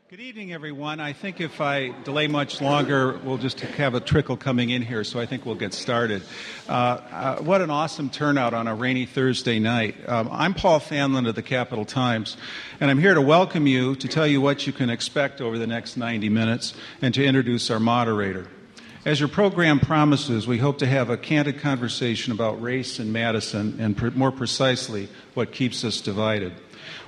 Good evening, everyone. I think if I delay much longer, we'll just have a trickle coming in here, so I think we'll get started. What an awesome turnout on a rainy Thursday night. I'm Paul Fanlund of the Capital Times, and I'm here to welcome you, to tell you what you can expect over the next 90 minutes, and to introduce our moderator. As your program promises, we hope to have a candid conversation about race in Madison, and more precisely, what keeps us divided.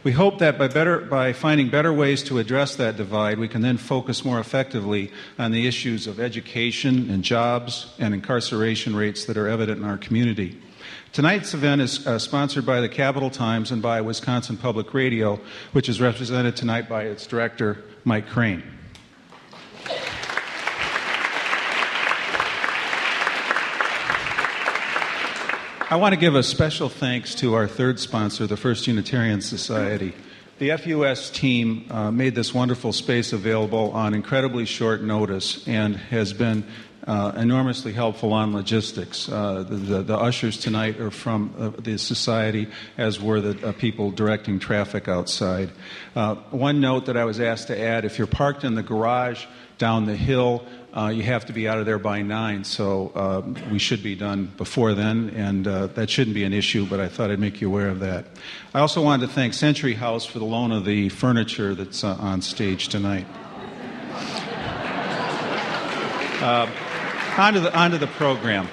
We hope that by finding better ways to address that divide, we can then focus more effectively on the issues of education and jobs and incarceration rates that are evident in our community. Tonight's event is sponsored by the Capital Times and by Wisconsin Public Radio, which is represented tonight by its director, Mike Crane. I want to give a special thanks to our third sponsor, the First Unitarian Society. The FUS team made this wonderful space available on incredibly short notice and has been enormously helpful on logistics. The ushers tonight are from the society, as were the people directing traffic outside. One note that I was asked to add, if you're parked in the garage down the hill, you have to be out of there by 9, so we should be done before then, and that shouldn't be an issue, but I thought I'd make you aware of that. I also wanted to thank Century House for the loan of the furniture that's on stage tonight. On to the program.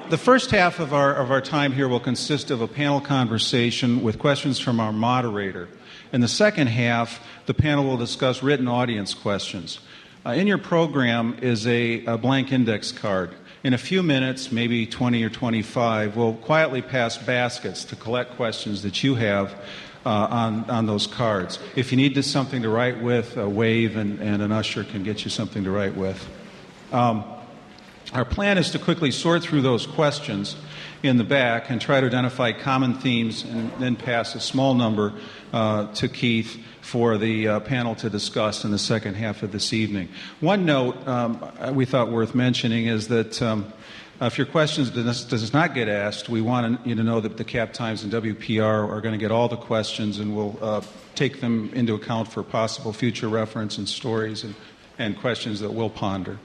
The first half of our time here will consist of a panel conversation with questions from our moderator. In the second half, the panel will discuss written audience questions. In your program is a blank index card. In a few minutes, maybe 20 or 25, we'll quietly pass baskets to collect questions that you have on those cards. If you need something to write with, wave, and an usher can get you something to write with. Our plan is to quickly sort through those questions in the back and try to identify common themes and then pass a small number to Keith for the panel to discuss in the second half of this evening. One note we thought worth mentioning is that if your questions does not get asked, we want you to know that the Cap Times and WPR are going to get all the questions, and we'll take them into account for possible future reference and stories and questions that we'll ponder.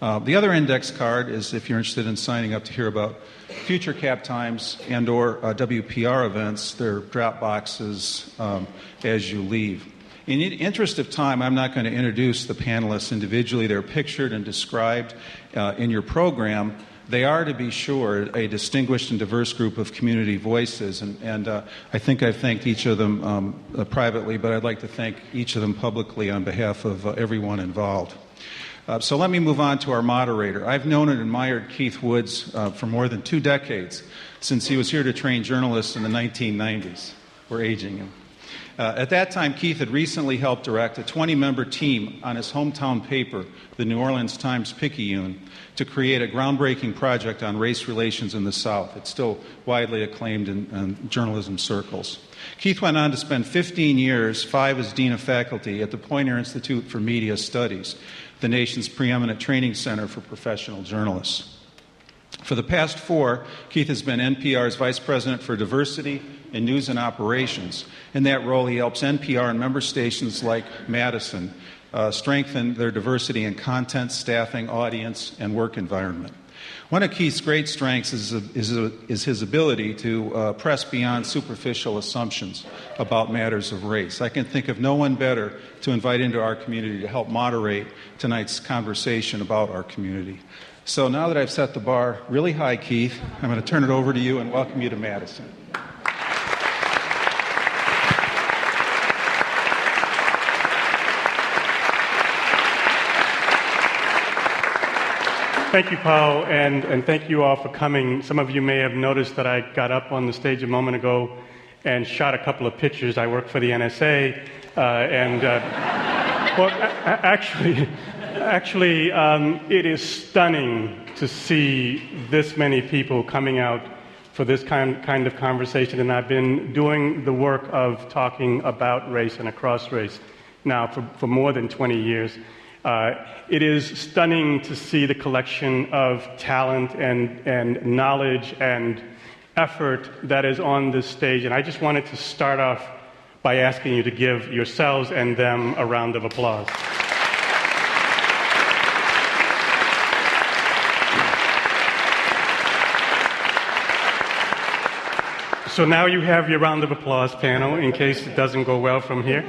The other index card is if you're interested in signing up to hear about future Cap Times and or WPR events. There are drop boxes as you leave. In the interest of time, I'm not going to introduce the panelists individually. They're pictured and described in your program. They are, to be sure, a distinguished and diverse group of community voices, and I think I've thanked each of them privately, but I'd like to thank each of them publicly on behalf of everyone involved. So let me move on to our moderator. I've known and admired Keith Woods for more than 2 decades, since he was here to train journalists in the 1990s. We're aging him. At that time, Keith had recently helped direct a 20-member team on his hometown paper, the New Orleans Times-Picayune, to create a groundbreaking project on race relations in the South. It's still widely acclaimed in journalism circles. Keith went on to spend 15 years, 5 as Dean of Faculty, at the Poynter Institute for Media Studies, the nation's preeminent training center for professional journalists. For the past 4, Keith has been NPR's Vice President for Diversity and News and Operations. In that role, he helps NPR and member stations like Madison strengthen their diversity in content, staffing, audience, and work environment. One of Keith's great strengths is his ability to press beyond superficial assumptions about matters of race. I can think of no one better to invite into our community to help moderate tonight's conversation about our community. So now that I've set the bar really high, Keith, I'm going to turn it over to you and welcome you to Madison. Thank you, Paul, and thank you all for coming. Some of you may have noticed that I got up on the stage a moment ago and shot a couple of pictures. I work for the NSA, actually, it is stunning to see this many people coming out for this kind of conversation, and I've been doing the work of talking about race and across race now for more than 20 years. It is stunning to see the collection of talent and knowledge and effort that is on this stage. And I just wanted to start off by asking you to give yourselves and them a round of applause. So now you have your round of applause, panel, in case it doesn't go well from here.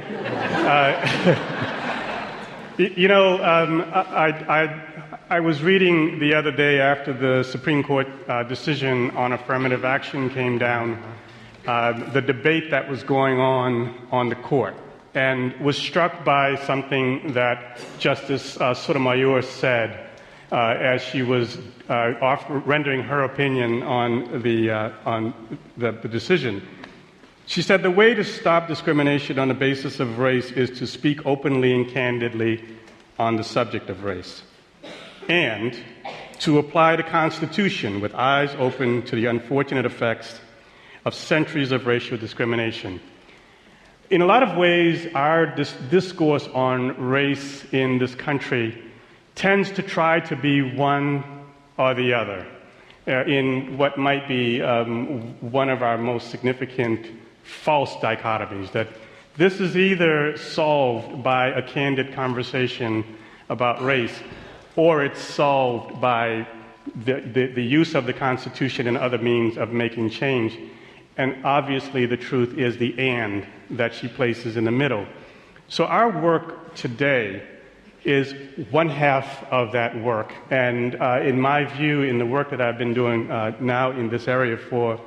I was reading the other day after the Supreme Court decision on affirmative action came down, the debate that was going on the court, and was struck by something that Justice Sotomayor said as she was rendering her opinion on the decision. She said, "The way to stop discrimination on the basis of race is to speak openly and candidly on the subject of race, and to apply the Constitution with eyes open to the unfortunate effects of centuries of racial discrimination." In a lot of ways, our discourse on race in this country tends to try to be one or the other in what might be one of our most significant false dichotomies, that this is either solved by a candid conversation about race, or it's solved by the use of the Constitution and other means of making change. And obviously the truth is the "and" that she places in the middle. So our work today is one half of that work. And in my view, in the work that I've been doing now in this area for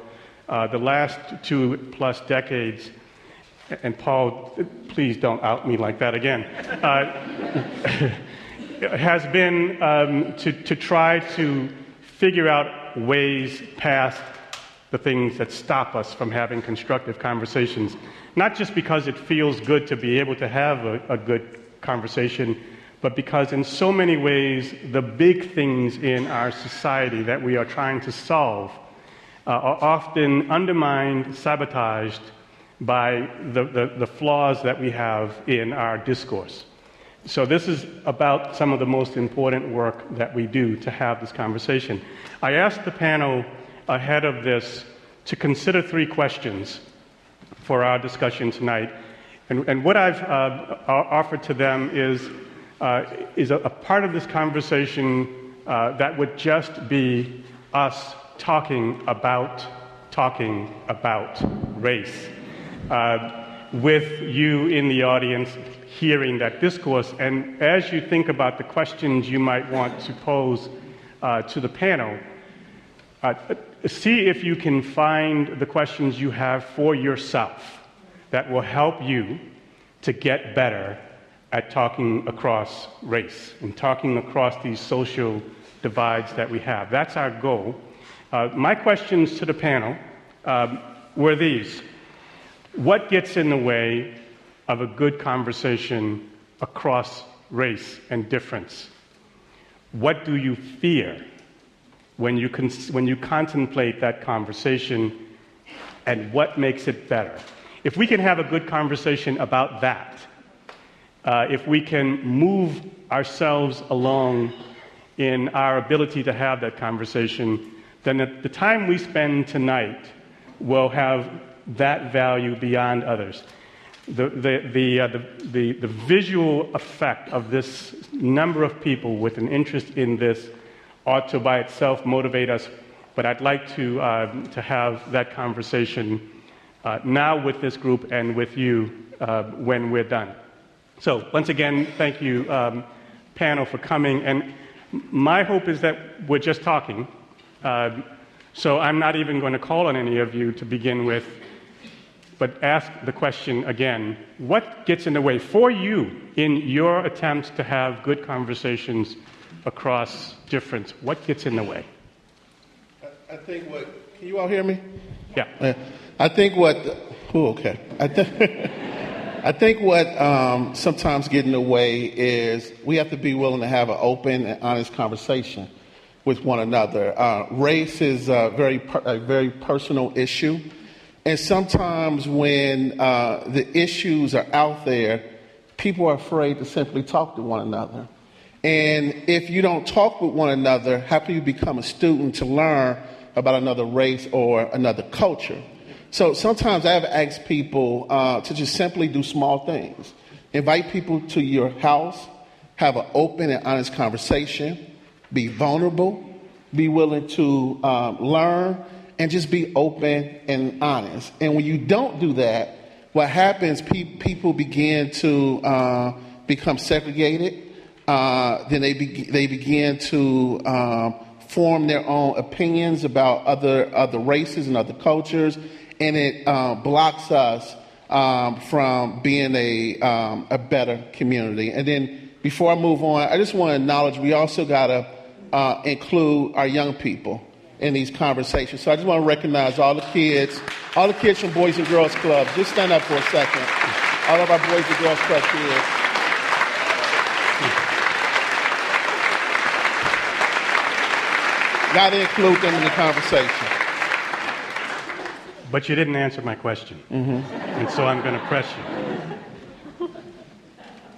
the last 2+ decades, and Paul, please don't out me like that again, has been to try to figure out ways past the things that stop us from having constructive conversations, not just because it feels good to be able to have a good conversation, but because in so many ways the big things in our society that we are trying to solve are often undermined, sabotaged by the flaws that we have in our discourse. So this is about some of the most important work that we do to have this conversation. I asked the panel ahead of this to consider 3 questions for our discussion tonight. And what I've offered to them is a part of this conversation that would just be us talking about race, with you in the audience hearing that discourse. And as you think about the questions you might want to pose to the panel, see if you can find the questions you have for yourself that will help you to get better at talking across race and talking across these social divides that we have. That's our goal. My questions to the panel were these. What gets in the way of a good conversation across race and difference? What do you fear when you contemplate that conversation, and what makes it better? If we can have a good conversation about that, if we can move ourselves along in our ability to have that conversation, then the time we spend tonight will have that value beyond others. The visual effect of this number of people with an interest in this ought to by itself motivate us, but I'd like to have that conversation now with this group and with you when we're done. So once again, thank you, panel, for coming. And my hope is that we're just talking. So I'm not even going to call on any of you to begin with, but ask the question again. What gets in the way for you in your attempts to have good conversations across difference? What gets in the way? I think can you all hear me? Yeah. I think I think what sometimes gets in the way is we have to be willing to have an open and honest conversation with one another. Race is a very personal issue. And sometimes when the issues are out there, people are afraid to simply talk to one another. And if you don't talk with one another, how can you become a student to learn about another race or another culture? So sometimes I've asked people to just simply do small things. Invite people to your house, have an open and honest conversation, be vulnerable, be willing to learn, and just be open and honest. And when you don't do that, what happens, people begin to become segregated. Then they begin to form their own opinions about other races and other cultures, and it blocks us from being a better community. And then before I move on, I just want to acknowledge we also got to include our young people in these conversations. So I just want to recognize all the kids from Boys and Girls Clubs. Just stand up for a second. All of our Boys and Girls Club kids. Got to include them in the conversation. But you didn't answer my question. And so I'm going to press you.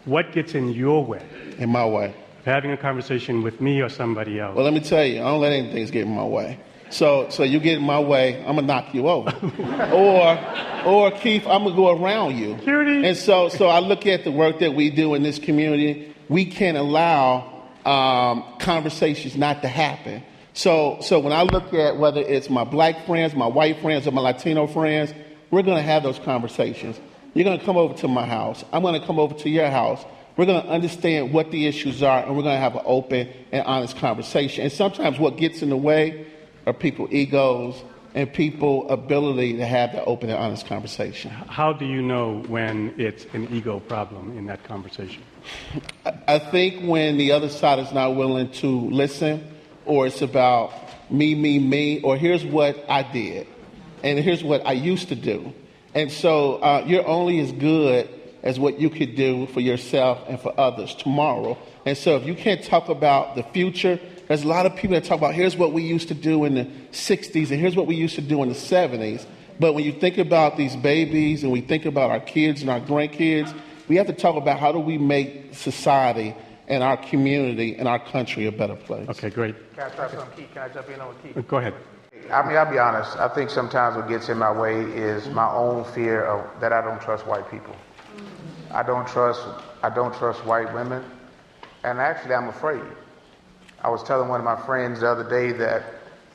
What gets in your way? In my way. Of having a conversation with me or somebody else? Well, let me tell you, I don't let anything get in my way. So you get in my way, I'm going to knock you over. or Keith, I'm going to go around you. Security. And so I look at the work that we do in this community. We can't allow conversations not to happen. So when I look at whether it's my black friends, my white friends, or my Latino friends, we're going to have those conversations. You're going to come over to my house. I'm going to come over to your house. We're going to understand what the issues are, and we're going to have an open and honest conversation. And sometimes what gets in the way are people's egos and people's ability to have that open and honest conversation. How do you know when it's an ego problem in that conversation? I think when the other side is not willing to listen, or it's about me, or here's what I did, and here's what I used to do. And so you're only as good as what you could do for yourself and for others tomorrow. And so if you can't talk about the future, there's a lot of people that talk about here's what we used to do in the 60s and here's what we used to do in the 70s. But when you think about these babies and we think about our kids and our grandkids, we have to talk about how do we make society and our community and our country a better place. Okay, great. Can I try something, Keith? Can I jump in on Keith? Go ahead. I mean, I'll be honest. I think sometimes what gets in my way is my own fear of that I don't trust white people. I don't trust white women, and actually I'm afraid. I was telling one of my friends the other day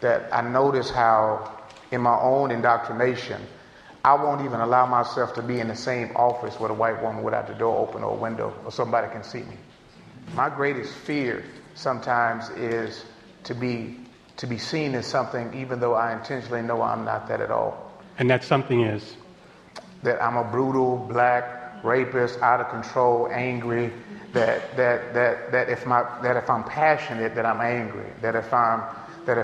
that I notice how in my own indoctrination, I won't even allow myself to be in the same office with a white woman without the door open or a window or somebody can see me. My greatest fear sometimes is to be seen as something even though I intentionally know I'm not that at all. And that something is? That I'm a brutal, black, rapist, out of control, angry, that if I'm passionate, that I'm angry, that if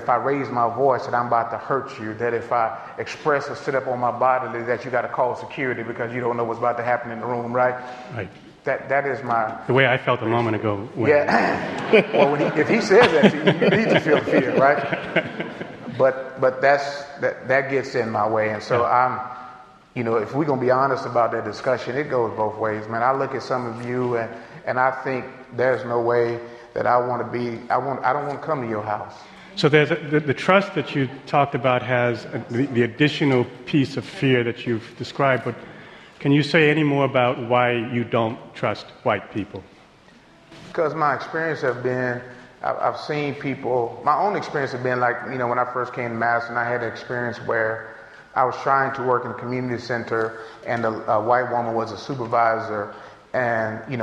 I raise my voice, that I'm about to hurt you, that if I express or sit up on my body, that you got to call security because you don't know what's about to happen in the room, right? Right. That is my... The way I felt a moment ago. Yeah. Well, if he says that to you, you need to feel fear, right? But that gets in my way. And so if we're going to be honest about that discussion, it goes both ways, man. I look at some of you and I think there's no way that I don't want to come to your house. So there's the trust that you talked about has the additional piece of fear that you've described, but can you say any more about why you don't trust white people? Because my experience have been, I've seen people, my own experience has been like, when I first came to Madison, I had an experience where I was trying to work in a community center and a white woman was a supervisor. And, in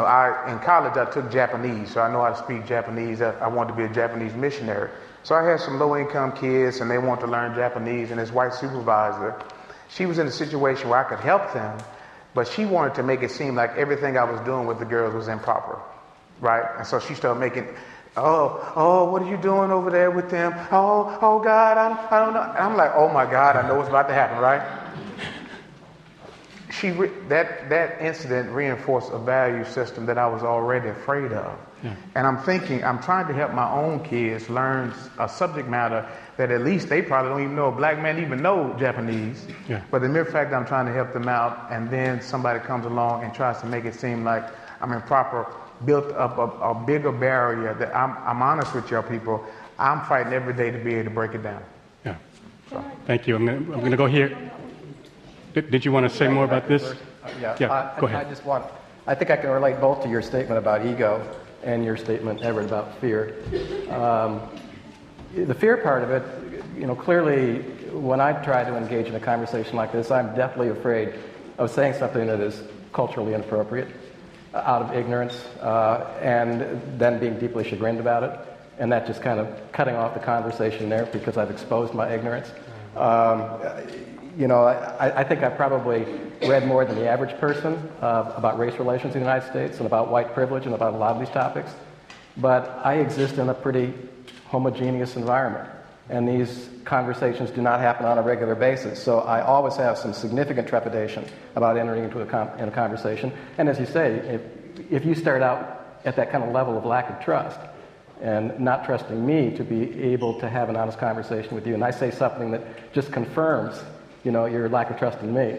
college I took Japanese, so I know how to speak Japanese. I wanted to be a Japanese missionary. So I had some low-income kids and they wanted to learn Japanese, and this white supervisor, she was in a situation where I could help them, but she wanted to make it seem like everything I was doing with the girls was improper, right? And so she started making, what are you doing over there with them? Oh God, I don't know. And I'm like, oh my God, I know what's about to happen, right? That incident reinforced a value system that I was already afraid of. Yeah. And I'm trying to help my own kids learn a subject matter that at least they probably don't even know a black man even know Japanese. Yeah. But the mere fact that I'm trying to help them out and then somebody comes along and tries to make it seem like I'm improper, built up a bigger barrier that I'm honest with y'all people, I'm fighting every day to be able to break it down. Yeah. So, thank you. I'm going to go here. Did you want to say more about this? Yeah, go ahead. I think I can relate both to your statement about ego and your statement, Everett, about fear. The fear part of it, clearly when I try to engage in a conversation like this, I'm deathly afraid of saying something that is culturally inappropriate, out of ignorance, and then being deeply chagrined about it, and that just kind of cutting off the conversation there because I've exposed my ignorance. I think I probably read more than the average person about race relations in the United States and about white privilege and about a lot of these topics. But I exist in a pretty homogeneous environment, and these conversations do not happen on a regular basis. So I always have some significant trepidation about entering into a conversation. And as you say, if you start out at that kind of level of lack of trust and not trusting me to be able to have an honest conversation with you, and I say something that just confirms your lack of trust in me,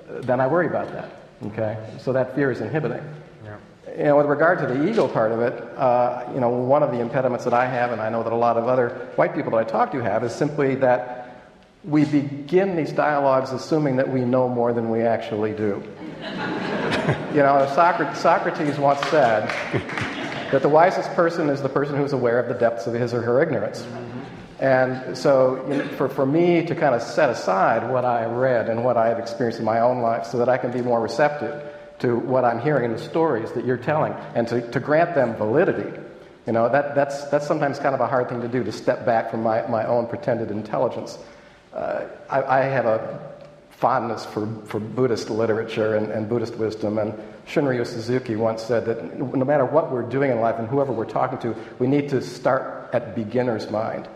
then I worry about that, okay? So that fear is inhibiting. Yeah. With regard to the ego part of it, one of the impediments that I have, and I know that a lot of other white people that I talk to have, is simply that we begin these dialogues assuming that we know more than we actually do. Socrates once said that the wisest person is the person who's aware of the depths of his or her ignorance. And so for me to kind of set aside what I read and what I have experienced in my own life so that I can be more receptive to what I'm hearing in the stories that you're telling and to grant them validity, that's sometimes kind of a hard thing to do, to step back from my own pretended intelligence. I have a fondness for Buddhist literature and Buddhist wisdom, and Shunryu Suzuki once said that no matter what we're doing in life and whoever we're talking to, we need to start at beginner's mind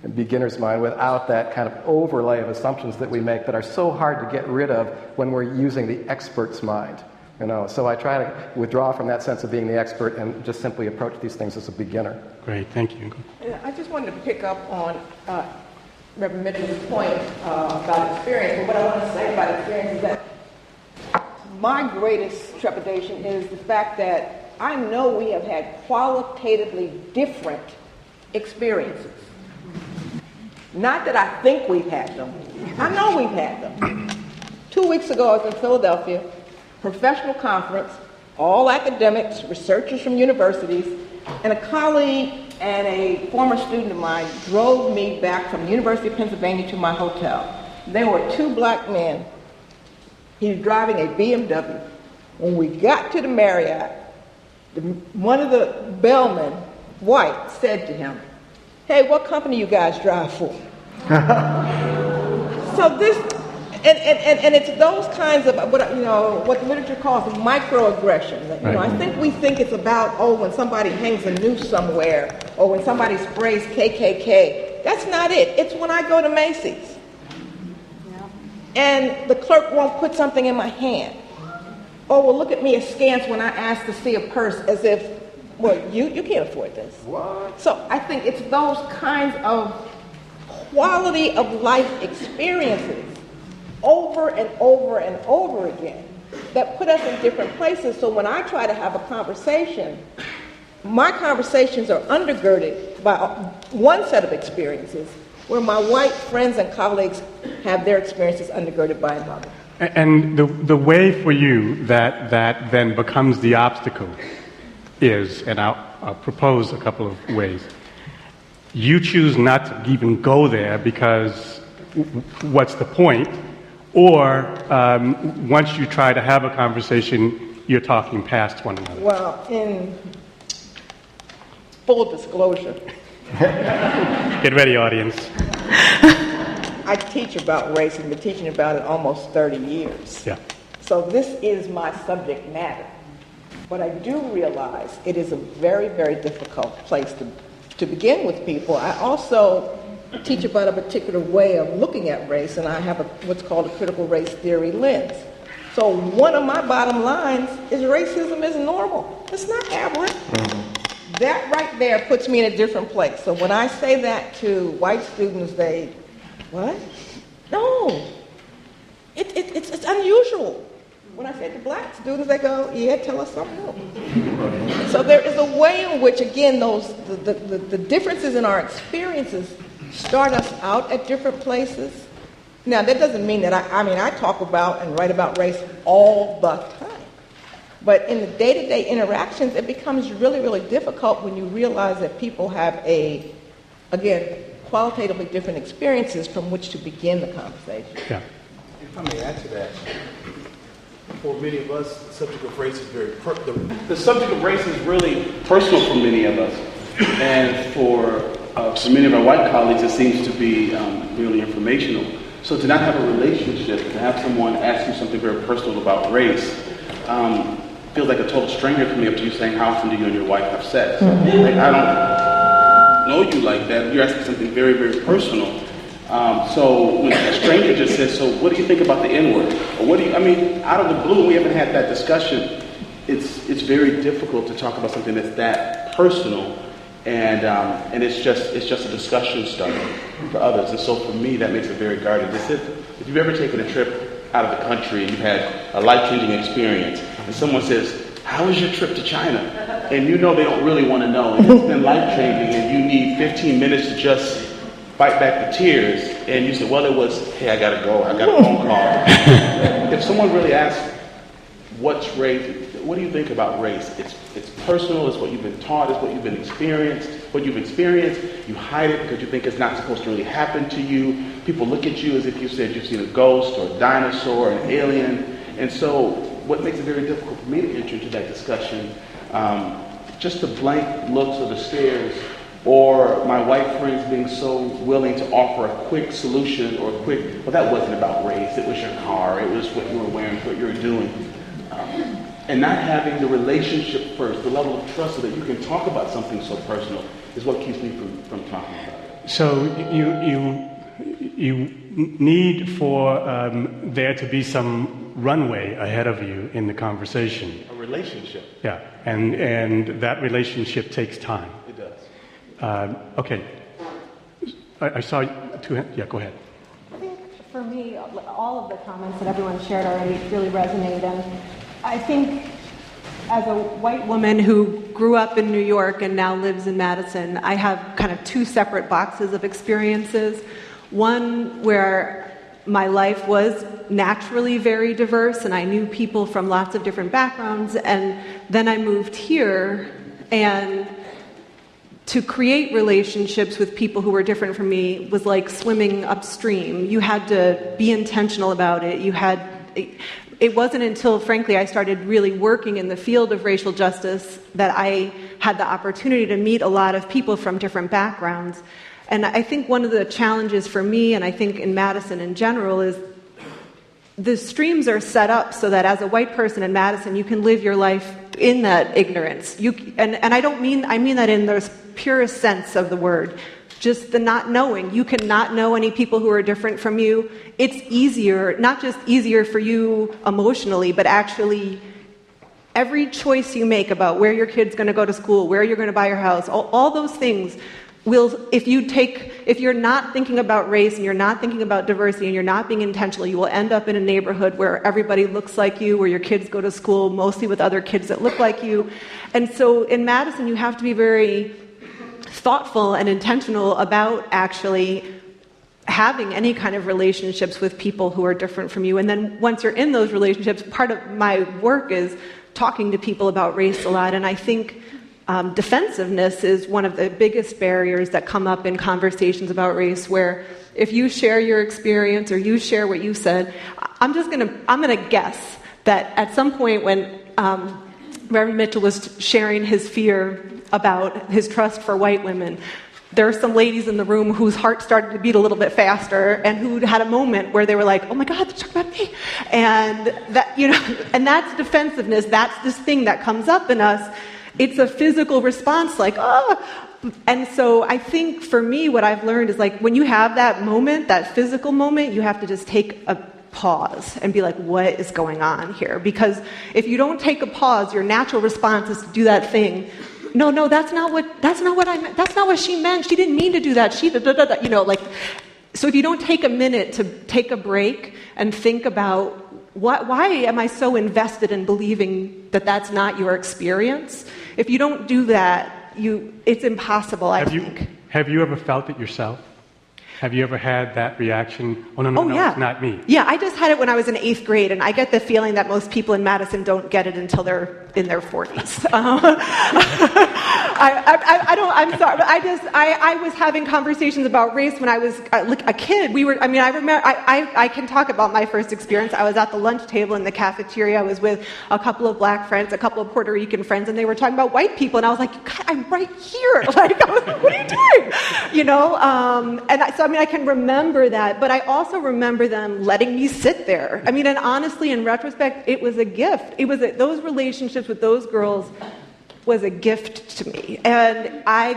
without that kind of overlay of assumptions that we make that are so hard to get rid of when we're using the expert's mind. So I try to withdraw from that sense of being the expert and just simply approach these things as a beginner. Great, thank you. I just wanted to pick up on Reverend Mitchell's point about experience. But what I want to say about experience is that my greatest trepidation is the fact that I know we have had qualitatively different experiences. Not that I think we've had them. I know we've had them. 2 weeks ago, I was in Philadelphia, professional conference, all academics, researchers from universities, and a colleague and a former student of mine drove me back from the University of Pennsylvania to my hotel. There were two black men. He was driving a BMW. When we got to the Marriott, one of the bellmen, white, said to him, "Hey, what company you guys drive for?" So this, and it's those kinds of what the literature calls microaggressions. I think it's about when somebody hangs a noose somewhere or when somebody sprays KKK. That's not it. It's when I go to Macy's and the clerk won't put something in my hand, or will look at me askance when I ask to see a purse as if, well, you can't afford this. What? So I think it's those kinds of quality of life experiences over and over and over again that put us in different places. So when I try to have a conversation, my conversations are undergirded by one set of experiences where my white friends and colleagues have their experiences undergirded by another. And the way for you that then becomes the obstacle is, and I'll propose a couple of ways. You choose not to even go there because what's the point? Or once you try to have a conversation, you're talking past one another. Well, in full disclosure, get ready, audience. I teach about race and been teaching about it almost 30 years. Yeah. So this is my subject matter. But I do realize it is a very, very difficult place to begin with people. I also teach about a particular way of looking at race, and I have what's called a critical race theory lens. So one of my bottom lines is racism is normal. It's not aberrant. Mm-hmm. That right there puts me in a different place. So when I say that to white students, they, what? No. It's unusual. When I say it to black students, they go, yeah, tell us something else. So there is a way in which, again, the differences in our experiences start us out at different places, Now, that doesn't mean that I talk about and write about race all the time. But in the day-to-day interactions, it becomes really, really difficult when you realize that people have again, qualitatively different experiences from which to begin the conversation. Yeah. If I may add to that, for many of us, the subject of race is the subject of race is really personal for many of us. And for many of our white colleagues, it seems to be merely informational. So to not have a relationship, to have someone ask you something very personal about race, feels like a total stranger coming up to you saying, how often do you and your wife have sex? Like, I don't know you like that. You're asking something very, very personal. So when a stranger just says, so what do you think about the N-word? Or what do you, out of the blue, we haven't had that discussion. It's very difficult to talk about something that's that personal, and it's just a discussion starter for others. And so for me, that makes it very guarded. If you've ever taken a trip out of the country and you've had a life-changing experience, and someone says, how was your trip to China? And you know they don't really want to know, and it's been life-changing, and you need 15 minutes to just fight back the tears, and you say, well, it was, hey, I gotta go, I got a phone call. If someone really asks, what's race? What do you think about race? It's personal, it's what you've been taught, it's what you've experienced. You hide it because you think it's not supposed to really happen to you. People look at you as if you said you've seen a ghost or a dinosaur or an alien. And so what makes it very difficult for me to enter into that discussion, just the blank looks or the stares, or my white friends being so willing to offer a quick solution or a quick, well, that wasn't about race, it was your car, it was what you were wearing, what you were doing. And not having the relationship first, the level of trust so that you can talk about something so personal is what keeps me from talking about it. So you need for there to be some runway ahead of you in the conversation. A relationship. Yeah, and that relationship takes time. It does. Okay. I saw two hands. Yeah, go ahead. I think for me, all of the comments that everyone shared already really resonate, and I think as a white woman who grew up in New York and now lives in Madison, I have kind of two separate boxes of experiences. One where my life was naturally very diverse and I knew people from lots of different backgrounds, and then I moved here, and to create relationships with people who were different from me was like swimming upstream. You had to be intentional about it. It wasn't until, frankly, I started really working in the field of racial justice that I had the opportunity to meet a lot of people from different backgrounds. And I think one of the challenges for me, and I think in Madison in general, is the streams are set up so that as a white person in Madison, you can live your life in that ignorance. And I mean that in the purest sense of the word. Just the not knowing. You can not know any people who are different from you. It's easier, not just easier for you emotionally, but actually every choice you make about where your kid's going to go to school, where you're going to buy your house, all those things will, if you're not thinking about race and you're not thinking about diversity and you're not being intentional, you will end up in a neighborhood where everybody looks like you, where your kids go to school mostly with other kids that look like you. And so in Madison, you have to be very thoughtful and intentional about actually having any kind of relationships with people who are different from you. And then once you're in those relationships, part of my work is talking to people about race a lot. And I think defensiveness is one of the biggest barriers that come up in conversations about race, where if you share your experience or you share what you said, I'm gonna guess that at some point when Reverend Mitchell was sharing his fear about his trust for white women, there are some ladies in the room whose heart started to beat a little bit faster and who had a moment where they were like, oh my God, they're talking about me. And that, and that's defensiveness. That's this thing that comes up in us. It's a physical response, like, oh. And so I think for me, what I've learned is, like, when you have that moment, that physical moment, you have to just take a pause and be like, what is going on here? Because if you don't take a pause, your natural response is to do that thing. No, that's not what I meant. That's not what she meant. She didn't mean to do that. So if you don't take a minute to take a break and think about why am I so invested in believing that that's not your experience? If you don't do that, it's impossible, I think. Have you ever felt it yourself? Have you ever had that reaction? Oh, no, yeah. It's not me. Yeah, I just had it when I was in 8th grade, and I get the feeling that most people in Madison don't get it until they're in their 40s. I'm sorry, but I was having conversations about race when I was a kid. I remember, I can talk about my first experience. I was at the lunch table in the cafeteria. I was with a couple of black friends, a couple of Puerto Rican friends, and they were talking about white people, and I was like, God, I'm right here. Like, what are you doing? You know, I can remember that, but I also remember them letting me sit there. I mean, and honestly, in retrospect, it was a gift. Those relationships with those girls was a gift to me, and I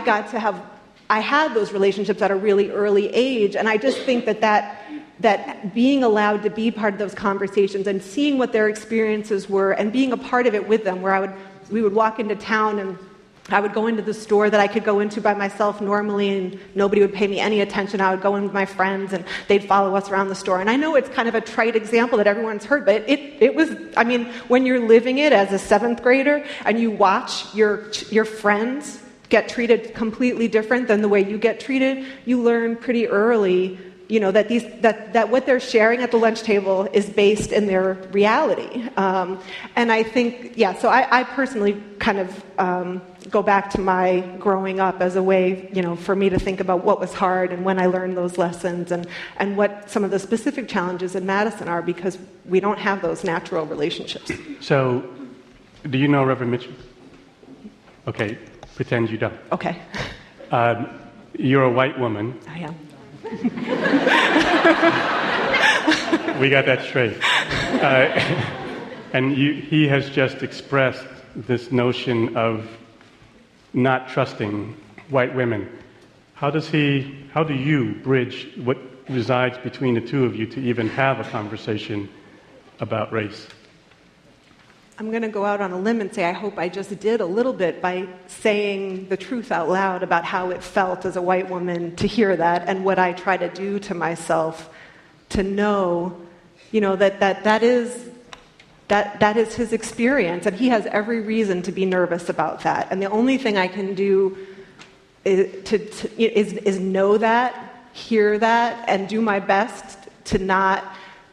had those relationships at a really early age, and I just think that being allowed to be part of those conversations and seeing what their experiences were and being a part of it with them, where we would walk into town and I would go into the store that I could go into by myself normally and nobody would pay me any attention. I would go in with my friends and they'd follow us around the store. And I know it's kind of a trite example that everyone's heard, but it was, when you're living it as a 7th grader and you watch your friends get treated completely different than the way you get treated, you learn pretty early, that what they're sharing at the lunch table is based in their reality. And I think, so I personally kind of go back to my growing up as a way, for me to think about what was hard and when I learned those lessons and what some of the specific challenges in Madison are, because we don't have those natural relationships. So, do you know Reverend Mitchell? Okay, pretend you don't. Okay. You're a white woman. I am. We got that straight. And he has just expressed this notion of not trusting white women. How do you bridge what resides between the two of you to even have a conversation about race? I'm going to go out on a limb and say I hope I just did a little bit by saying the truth out loud about how it felt as a white woman to hear that, and what I try to do to myself to know, that is his experience, and he has every reason to be nervous about that. And the only thing I can do is know that, hear that, and do my best to not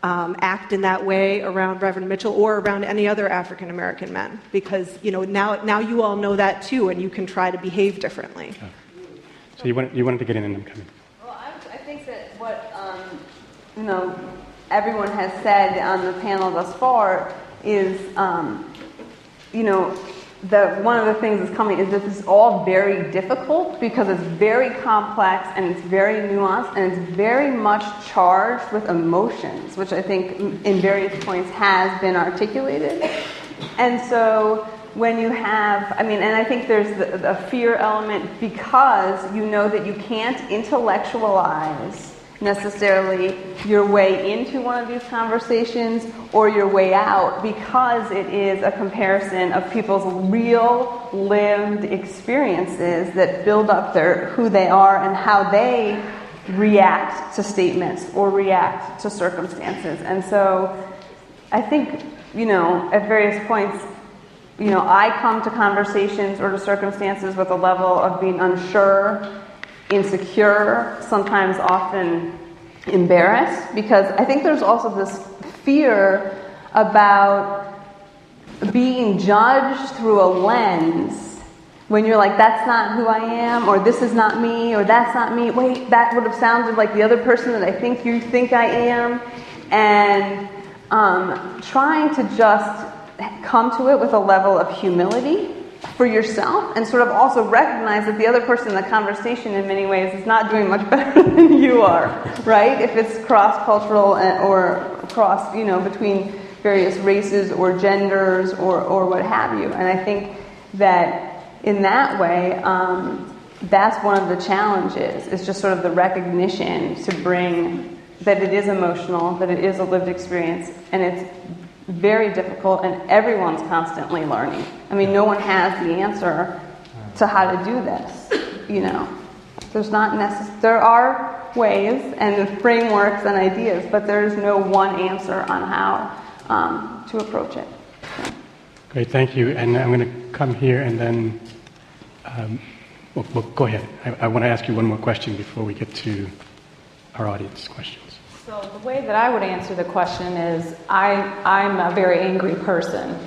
act in that way around Reverend Mitchell or around any other African American men, because now you all know that too, and you can try to behave differently. So you wanted to get in, and I'm coming. Well, I think that what everyone has said on the panel thus far is one of the things that's coming is that this is all very difficult because it's very complex and it's very nuanced and it's very much charged with emotions, which I think in various points has been articulated. And so when you have, and I think there's a fear element because you know that you can't intellectualize necessarily your way into one of these conversations or your way out, because it is a comparison of people's real lived experiences that build up who they are and how they react to statements or react to circumstances. And so I think, at various points, I come to conversations or to circumstances with a level of being unsure, insecure, sometimes often embarrassed, because I think there's also this fear about being judged through a lens when you're like, that's not who I am, or this is not me, or that's not me. Wait, that would have sounded like the other person that I think you think I am. And trying to just come to it with a level of humility for yourself, and sort of also recognize that the other person in the conversation in many ways is not doing much better than you are, right? If it's cross-cultural or cross, between various races or genders or what have you. And I think that in that way, that's one of the challenges, is just sort of the recognition to bring that it is emotional, that it is a lived experience, and it's very difficult, and everyone's constantly learning. No one has the answer to how to do this. There's not there are ways and frameworks and ideas, but there's no one answer on how to approach it. Great, thank you. And I'm going to come here and then, well, go ahead. I want to ask you one more question before we get to our audience questions. So the way that I would answer the question is I'm a very angry person.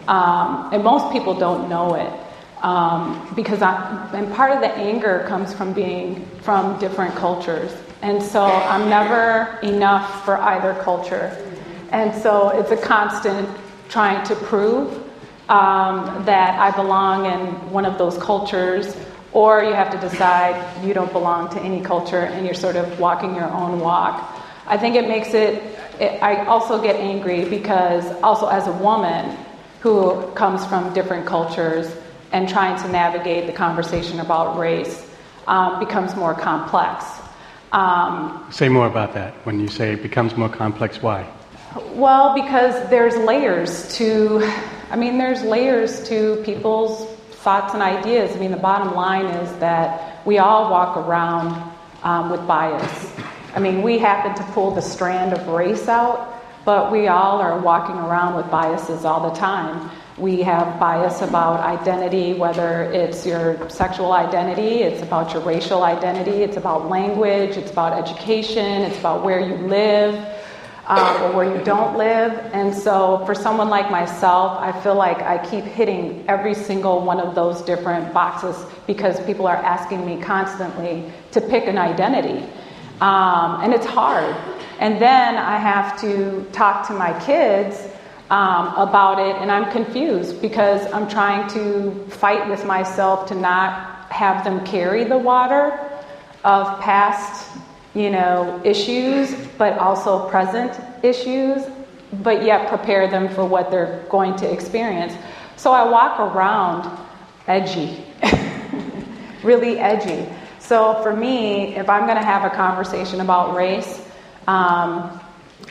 And most people don't know it. And part of the anger comes from being from different cultures. And so I'm never enough for either culture. And so it's a constant trying to prove that I belong in one of those cultures, or you have to decide you don't belong to any culture and you're sort of walking your own walk. I think it makes I also get angry because also as a woman who comes from different cultures and trying to navigate the conversation about race becomes more complex. Say more about that. When you say it becomes more complex, why? Well, because there's layers to people's thoughts and ideas. I mean, the bottom line is that we all walk around with bias. I mean, we happen to pull the strand of race out, but we all are walking around with biases all the time. We have bias about identity, whether it's your sexual identity, it's about your racial identity, it's about language, it's about education, it's about where you live or where you don't live. And so for someone like myself, I feel like I keep hitting every single one of those different boxes because people are asking me constantly to pick an identity. And it's hard. And then I have to talk to my kids about it, and I'm confused because I'm trying to fight with myself to not have them carry the water of past, issues, but also present issues, but yet prepare them for what they're going to experience. So I walk around edgy, really edgy. So for me, if I'm going to have a conversation about race, I'm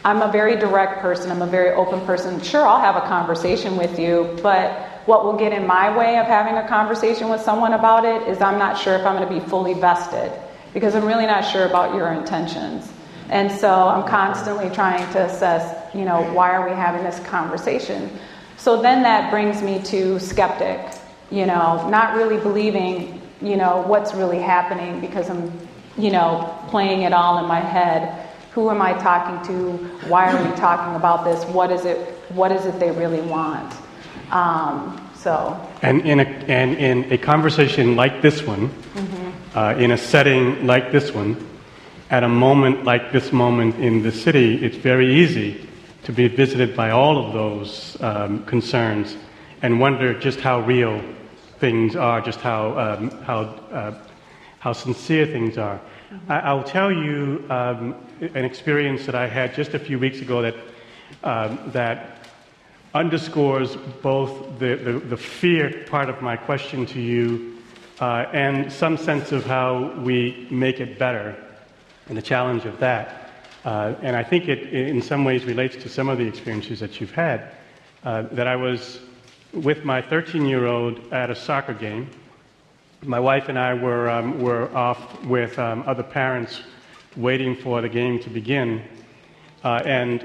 a very direct person. I'm a very open person. Sure, I'll have a conversation with you, but what will get in my way of having a conversation with someone about it is I'm not sure if I'm going to be fully vested because I'm really not sure about your intentions. And so I'm constantly trying to assess, why are we having this conversation? So then that brings me to skeptic, not really believing, what's really happening because I'm, playing it all in my head. Who am I talking to? Why are we talking about this? What is it they really want? And in a conversation like this one, in a setting like this one, at a moment like this moment in the city, it's very easy to be visited by all of those concerns and wonder just how real things are, just how sincere things are. I'll tell you an experience that I had just a few weeks ago that underscores both the fear part of my question to you and some sense of how we make it better and the challenge of that. And I think it in some ways relates to some of the experiences that you've had. That I was with my 13-year-old at a soccer game. My wife and I were off with other parents waiting for the game to begin. And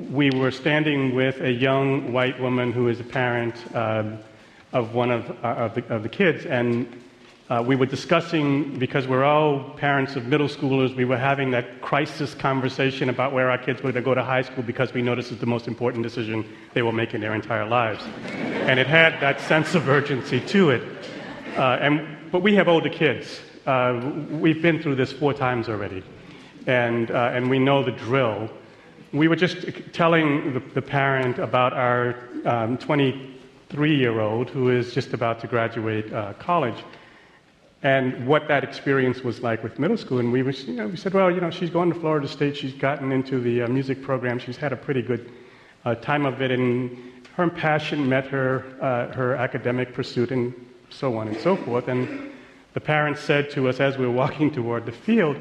we were standing with a young white woman who is a parent of one of the kids. And we were discussing, because we're all parents of middle schoolers, we were having that crisis conversation about where our kids were going to go to high school because we noticed it's the most important decision they will make in their entire lives. And it had that sense of urgency to it. But we have older kids. We've been through this 4 times already. And we know the drill. We were just telling the parent about our 23-year-old who is just about to graduate college and what that experience was like with middle school. And we said, well, she's going to Florida State. She's gotten into the music program. She's had a pretty good time of it. And her passion met her academic pursuit and so on and so forth. And the parents said to us as we were walking toward the field,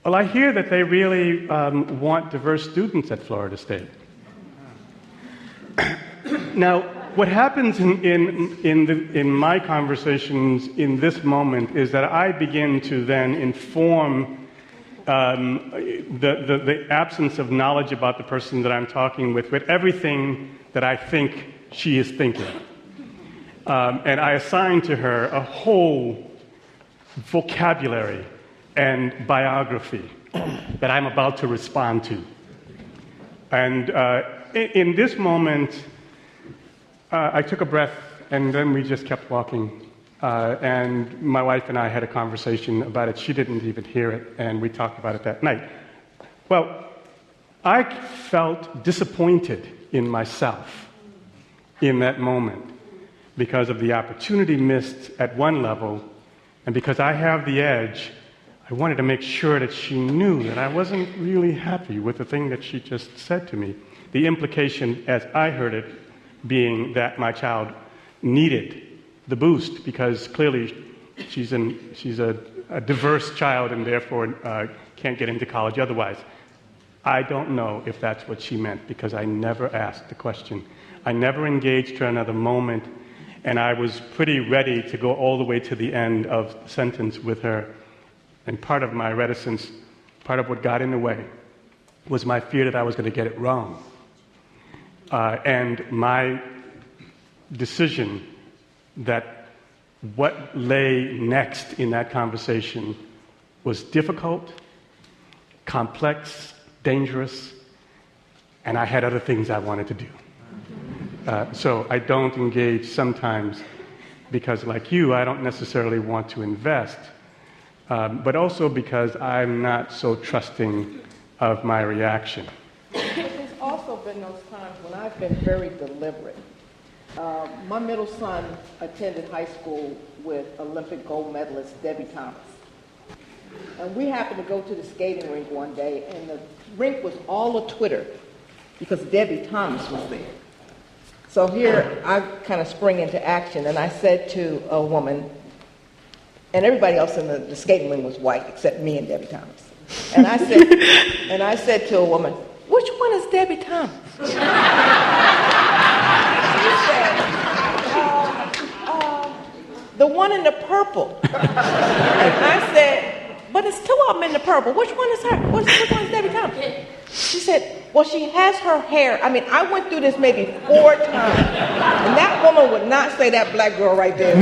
well, I hear that they really want diverse students at Florida State. Now, what happens in my conversations in this moment is that I begin to then inform the absence of knowledge about the person that I'm talking with everything that I think she is thinking. And I assign to her a whole vocabulary and biography that I'm about to respond to. And in this moment, I took a breath, and then we just kept walking. And my wife and I had a conversation about it. She didn't even hear it, and we talked about it that night. Well, I felt disappointed in myself in that moment because of the opportunity missed at one level, and because I have the edge, I wanted to make sure that she knew that I wasn't really happy with the thing that she just said to me. The implication, as I heard it, being that my child needed the boost because clearly she's a diverse child and therefore can't get into college otherwise. I don't know if that's what she meant because I never asked the question. I never engaged her another moment, and I was pretty ready to go all the way to the end of the sentence with her. And part of my reticence, part of what got in the way, was my fear that I was going to get it wrong. And my decision that what lay next in that conversation was difficult, complex, dangerous, and I had other things I wanted to do. So I don't engage sometimes because, like you, I don't necessarily want to invest, but also because I'm not so trusting of my reaction. There's also been those times when I've been very deliberate. My middle son attended high school with Olympic gold medalist Debbie Thomas. And we happened to go to the skating rink one day, and the rink was all a Twitter because Debbie Thomas was there. So here I kind of spring into action, and I said to a woman, and everybody else in the skating rink was white except me and Debbie Thomas. And I said to a woman, "Which one is Debbie Thomas?" She said, "The one in the purple." And I said, "But it's two of them in the purple. Which one is her? Which one is Debbie Thomas?" She said, "Well, she has her hair." I mean, I went through this maybe 4 times, and that woman would not say that black girl right there.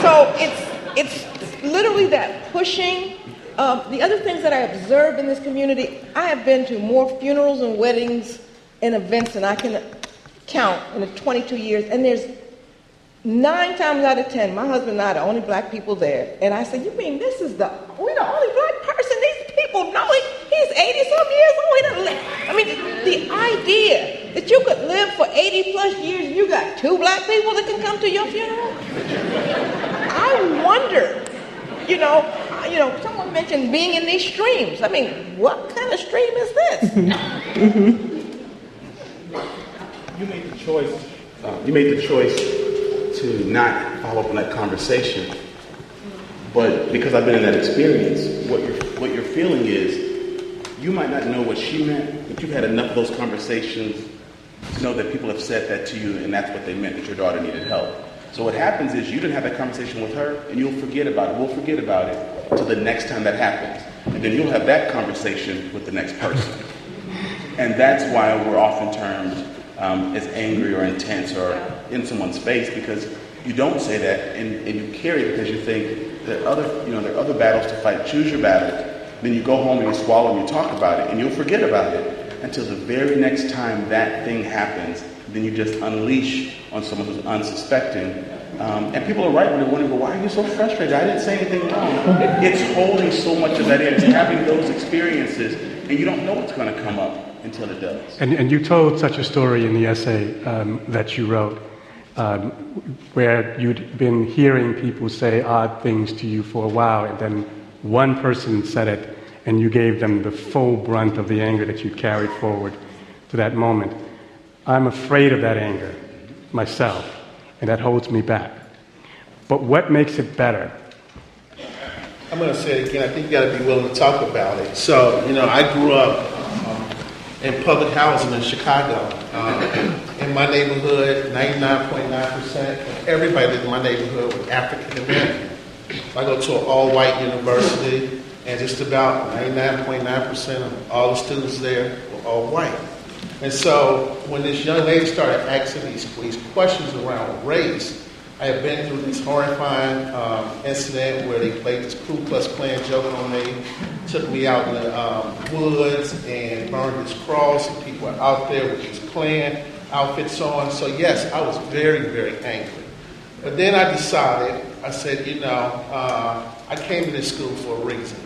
So it's literally that pushing. The other things that I observe in this community, I have been to more funerals and weddings and events than I can count in the 22 years, and there's 9 times out of 10, my husband and I are the only black people there. And I said, "You mean we're the only black person? These people know he's 80-some years old. I mean, the idea that you could live for 80-plus years and you got 2 black people that can come to your funeral? I wonder, someone mentioned being in these streams. I mean, what kind of stream is this?" You made the choice to not follow up on that conversation. But because I've been in that experience, what you're feeling is you might not know what she meant, but you've had enough of those conversations to know that people have said that to you, and that's what they meant, that your daughter needed help. So what happens is you didn't have that conversation with her, and you'll forget about it. We'll forget about it until the next time that happens. And then you'll have that conversation with the next person. And that's why we're often termed as angry or intense or in someone's face, because you don't say that and you carry it because you think there are other battles to fight. Choose your battle. Then you go home and you swallow and you talk about it, and you'll forget about it until the very next time that thing happens. Then you just unleash on someone who's unsuspecting. And people are right when they're wondering, "Well, why are you so frustrated? I didn't say anything wrong." It's holding so much of that in. It's having those experiences, and you don't know what's going to come up until it does. And you told such a story in the essay that you wrote, where you'd been hearing people say odd things to you for a while, and then one person said it, and you gave them the full brunt of the anger that you carried forward to that moment. I'm afraid of that anger myself, and that holds me back. But what makes it better? I'm going to say it again. I think you got to be willing to talk about it. So, I grew up in public housing in Chicago. In my neighborhood, 99.9% of everybody in my neighborhood was African American. I go to an all-white university, and just about 99.9% of all the students there were all white. And so when this young lady started asking these questions around race, I have been through this horrifying incident where they played this Ku Klux Klan joke on me, took me out in the woods and burned this cross, and people were out there with these Klan outfits on. So yes, I was very, very angry. But then I decided, I said, I came to this school for a reason.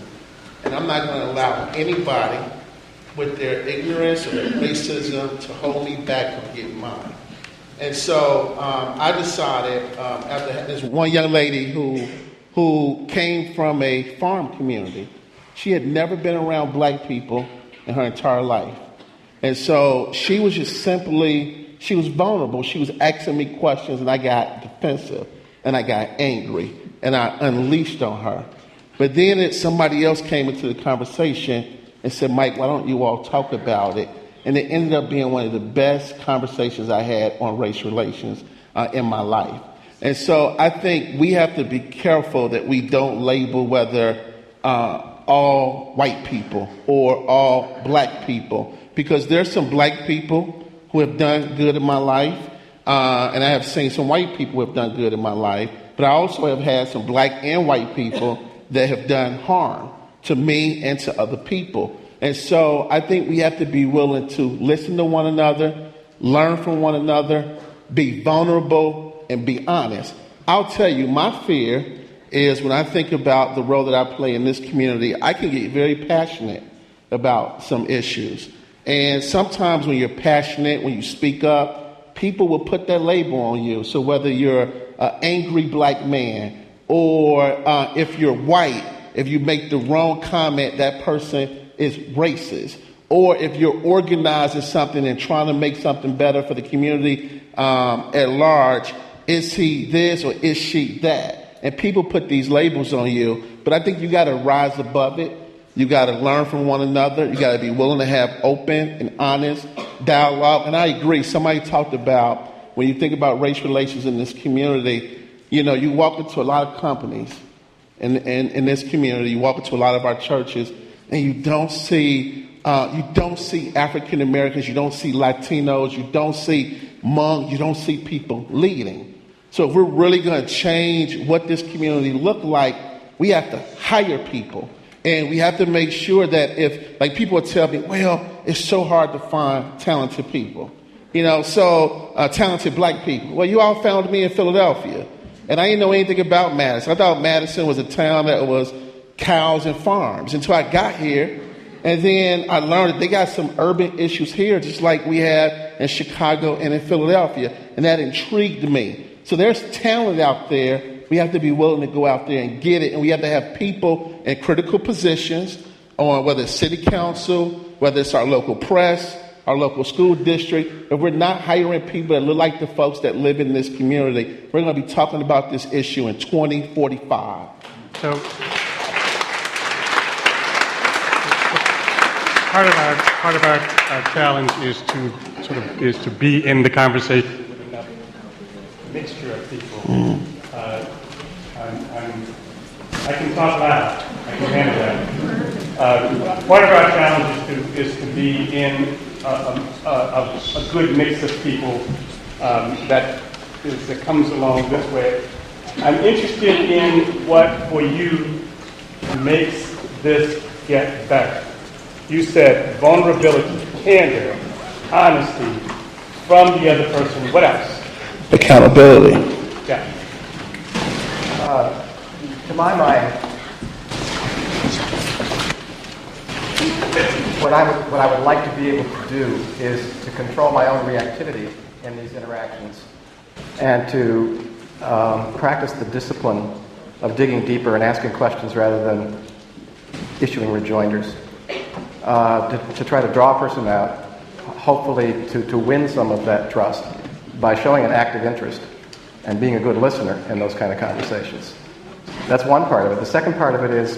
And I'm not going to allow anybody with their ignorance or their racism to hold me back from getting mine. And so I decided, after this one young lady who came from a farm community, she had never been around black people in her entire life. And so she was just simply, she was vulnerable. She was asking me questions, and I got defensive, and I got angry, and I unleashed on her. But then somebody else came into the conversation and said, Mike, why don't you all talk about it? And it ended up being one of the best conversations I had on race relations in my life. And so I think we have to be careful that we don't label whether all white people or all black people, because there's some black people who have done good in my life, and I have seen some white people who have done good in my life, but I also have had some black and white people that have done harm to me and to other people. And so I think we have to be willing to listen to one another, learn from one another, be vulnerable, and be honest. I'll tell you, my fear is when I think about the role that I play in this community, I can get very passionate about some issues. And sometimes when you're passionate, when you speak up, people will put that label on you. So whether you're an angry black man or if you're white, if you make the wrong comment, that person is racist. Or if you're organizing something and trying to make something better for the community at large, is he this or is she that? And people put these labels on you, but I think you got to rise above it. You got to learn from one another. You got to be willing to have open and honest dialogue. And I agree. Somebody talked about when you think about race relations in this community, you walk into a lot of companies in this community. You walk into a lot of our churches, and you don't see African Americans, you don't see Latinos, you don't see Hmong, you don't see people leading. So if we're really going to change what this community look like, we have to hire people, and we have to make sure that if, like, people will tell me, well, it's so hard to find talented people, talented black people. Well, you all found me in Philadelphia, and I didn't know anything about Madison. I thought Madison was a town that was cows and farms until I got here. And then I learned that they got some urban issues here, just like we had in Chicago and in Philadelphia. And that intrigued me. So there's talent out there. We have to be willing to go out there and get it. And we have to have people in critical positions on whether it's city council, whether it's our local press, our local school district. If we're not hiring people that look like the folks that live in this community, we're going to be talking about this issue in 2045. So part of our challenge is to be in the conversation with another mixture of people. I can talk loud. I can handle that. Part of our challenge is to be in a good mix of people that comes along this way. I'm interested in what for you makes this get better. You said vulnerability, candor, honesty from the other person. What else? Accountability. Yeah. To my mind, what I would like to be able to do is to control my own reactivity in these interactions and to practice the discipline of digging deeper and asking questions rather than issuing rejoinders. To try to draw a person out, hopefully to win some of that trust by showing an active interest and being a good listener in those kind of conversations. That's one part of it. The second part of it is,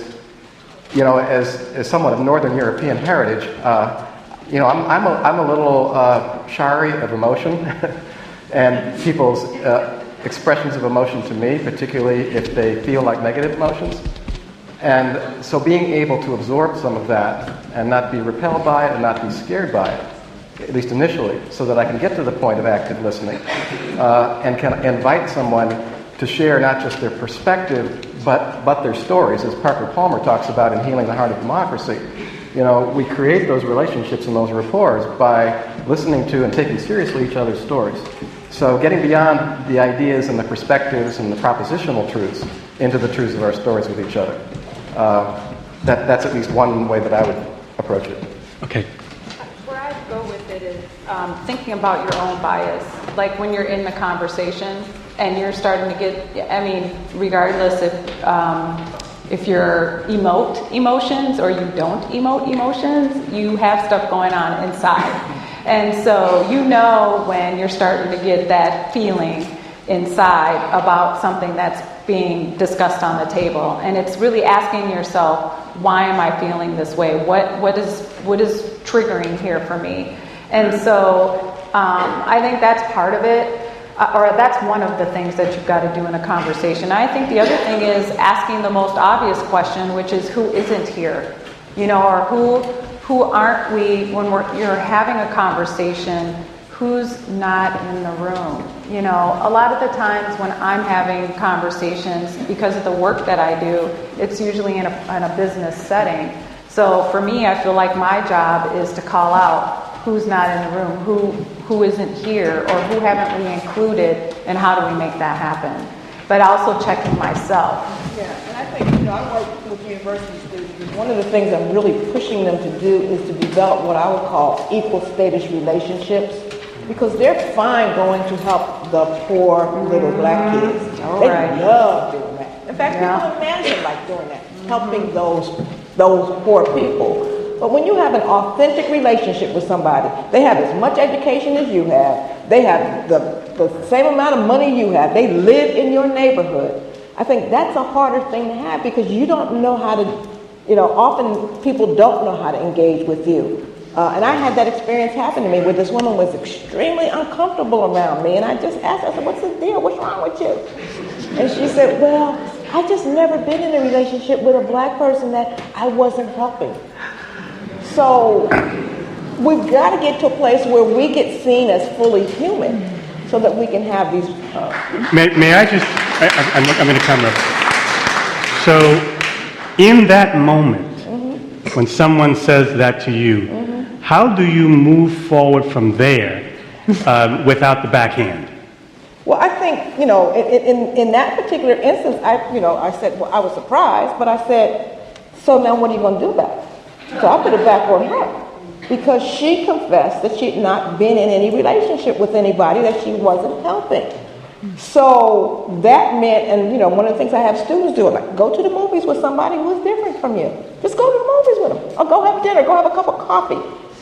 as someone of Northern European heritage, I'm a little chary of emotion and people's expressions of emotion to me, particularly if they feel like negative emotions. And so being able to absorb some of that and not be repelled by it and not be scared by it, at least initially, so that I can get to the point of active listening and can invite someone to share not just their perspective, but their stories, as Parker Palmer talks about in Healing the Heart of Democracy. We create those relationships and those rapports by listening to and taking seriously each other's stories. So getting beyond the ideas and the perspectives and the propositional truths into the truths of our stories with each other. That's at least one way that I would approach it. Okay. Where I go with it is thinking about your own bias. Like when you're in the conversation and you're starting to get, regardless if you're emote emotions or you don't emote emotions, you have stuff going on inside. And so when you're starting to get that feeling inside about something that's being discussed on the table. And it's really asking yourself, why am I feeling this way? What is triggering here for me? And so I think that's part of it, or that's one of the things that you've got to do in a conversation. I think the other thing is asking the most obvious question, which is who isn't here? Or who aren't we when you're having a conversation, who's not in the room? A lot of the times when I'm having conversations, because of the work that I do, it's usually in a business setting. So for me, I feel like my job is to call out who's not in the room, who isn't here, or who haven't we included, and how do we make that happen? But also checking myself. Yeah, and I think, I work with university students, and one of the things I'm really pushing them to do is to develop what I would call equal status relationships, because they're fine going to help the poor little black kids. They love doing that. In fact, people in Madison like doing that, helping those poor people. But when you have an authentic relationship with somebody, they have as much education as you have, they have the same amount of money you have, they live in your neighborhood. I think that's a harder thing to have, because you don't know how to, often people don't know how to engage with you. And I had that experience happen to me where this woman was extremely uncomfortable around me, and I just asked her, I said, what's the deal? What's wrong with you? And she said, well, I just never been in a relationship with a black person that I wasn't helping. So we've got to get to a place where we get seen as fully human so that we can have these... May I just... I'm going to come up. So in that moment, when someone says that to you, how do you move forward from there without the backhand? Well, I think, in that particular instance, I said, well, I was surprised, but I said, so now what are you going to do about it? So I put it back on her, because she confessed that she had not been in any relationship with anybody, that she wasn't helping. So that meant, and one of the things I have students do, like go to the movies with somebody who's different from you. Just go to the movies with them, or go have dinner, go have a cup of coffee.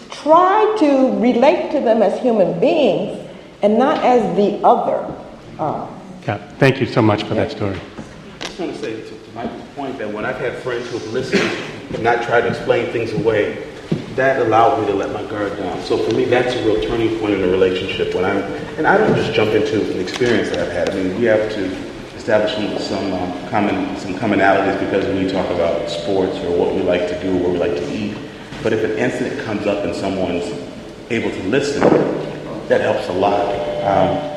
Try to relate to them as human beings and not as the other. Thank you so much for that story. I just want to say to my point that when I've had friends who have listened and not tried to explain things away, that allowed me to let my guard down. So for me, that's a real turning point in a relationship. And I don't just jump into an experience that I've had. We have to establish some commonalities, because when we talk about sports or what we like to do, or what we like to eat. But if an incident comes up and someone's able to listen, that helps a lot.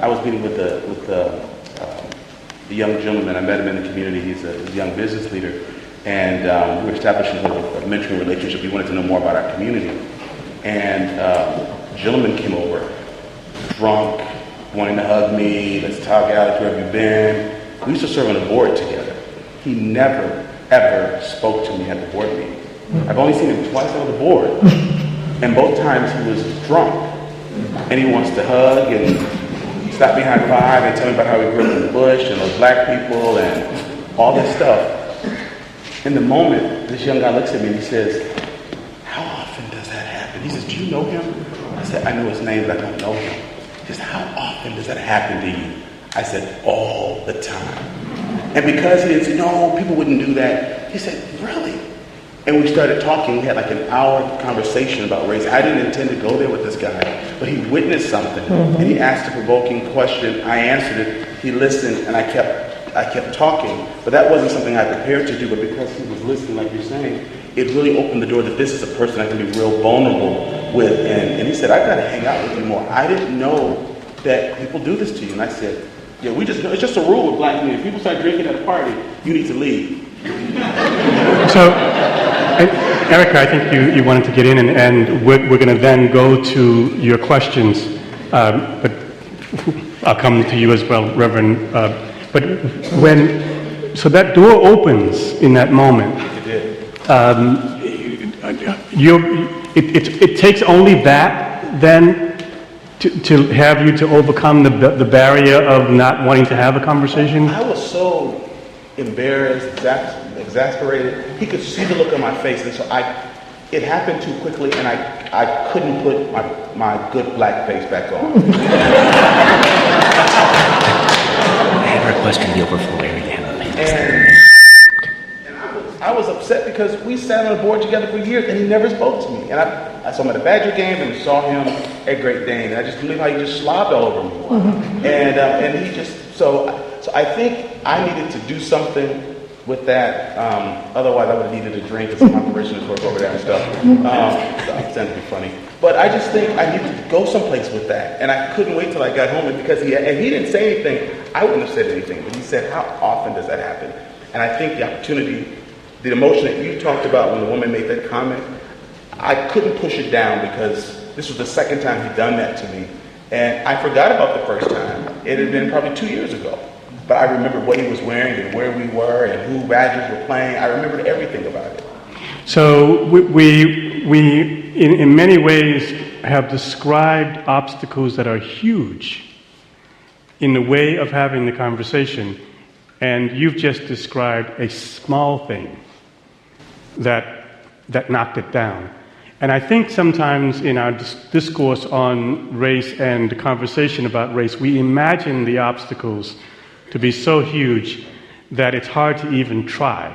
I was meeting with the young gentleman. I met him in the community. He's a young business leader. And we were establishing a mentoring relationship. He wanted to know more about our community. And a gentleman came over, drunk, wanting to hug me. Let's talk, Alex, where have you been? We used to serve on a board together. He never, ever spoke to me at the board meeting. I've only seen him twice on the board. And both times he was drunk. And he wants to hug and stop me high five and tell me about how he grew up in the bush and those black people and all this stuff. In the moment, this young guy looks at me and he says, how often does that happen? He says, do you know him? I said, I know his name, but I don't know him. He says, how often does that happen to you? I said, all the time. And because he didn't say, no, people wouldn't do that, he said, really? And we started talking. We had like an hour conversation about race. I didn't intend to go there with this guy, but he witnessed something, and he asked a provoking question. I answered it. He listened, and I kept talking. But that wasn't something I prepared to do. But because he was listening, like you're saying, it really opened the door that this is a person I can be real vulnerable with. And he said, I've got to hang out with you more. I didn't know that people do this to you. And I said, Yeah, it's just a rule with black men. If people start drinking at a party, you need to leave. So, Erica, I think you wanted to get in, and we're going to then go to your questions. But I'll come to you as well, Reverend. But so that door opens in that moment. It takes only that then to have you to overcome the barrier of not wanting to have a conversation. I was so embarrassed, exasperated. He could see the look on my face, and so it happened too quickly, and I couldn't put my good black face back on. I have a request in the overflow area. I was upset because we sat on the board together for years, and he never spoke to me. And I saw him at a Badger game, and saw him at Great Dane, and I just believe how he just slobbed all over me. And he just so I think I needed to do something with that. Otherwise, I would have needed a drink and some operations work over there and stuff. That would be funny. But I just think I needed to go someplace with that, and I couldn't wait till I got home. And because he didn't say anything, I wouldn't have said anything. But he said, "How often does that happen?" And I think the opportunity. The emotion that you talked about when the woman made that comment, I couldn't push it down because this was the second time he'd done that to me. And I forgot about the first time. It had been probably 2 years ago. But I remembered what he was wearing and where we were and who Badgers were playing. I remembered everything about it. So we in many ways have described obstacles that are huge in the way of having the conversation. And you've just described a small thing that knocked it down. And I think sometimes in our discourse on race and the conversation about race, we imagine the obstacles to be so huge that it's hard to even try.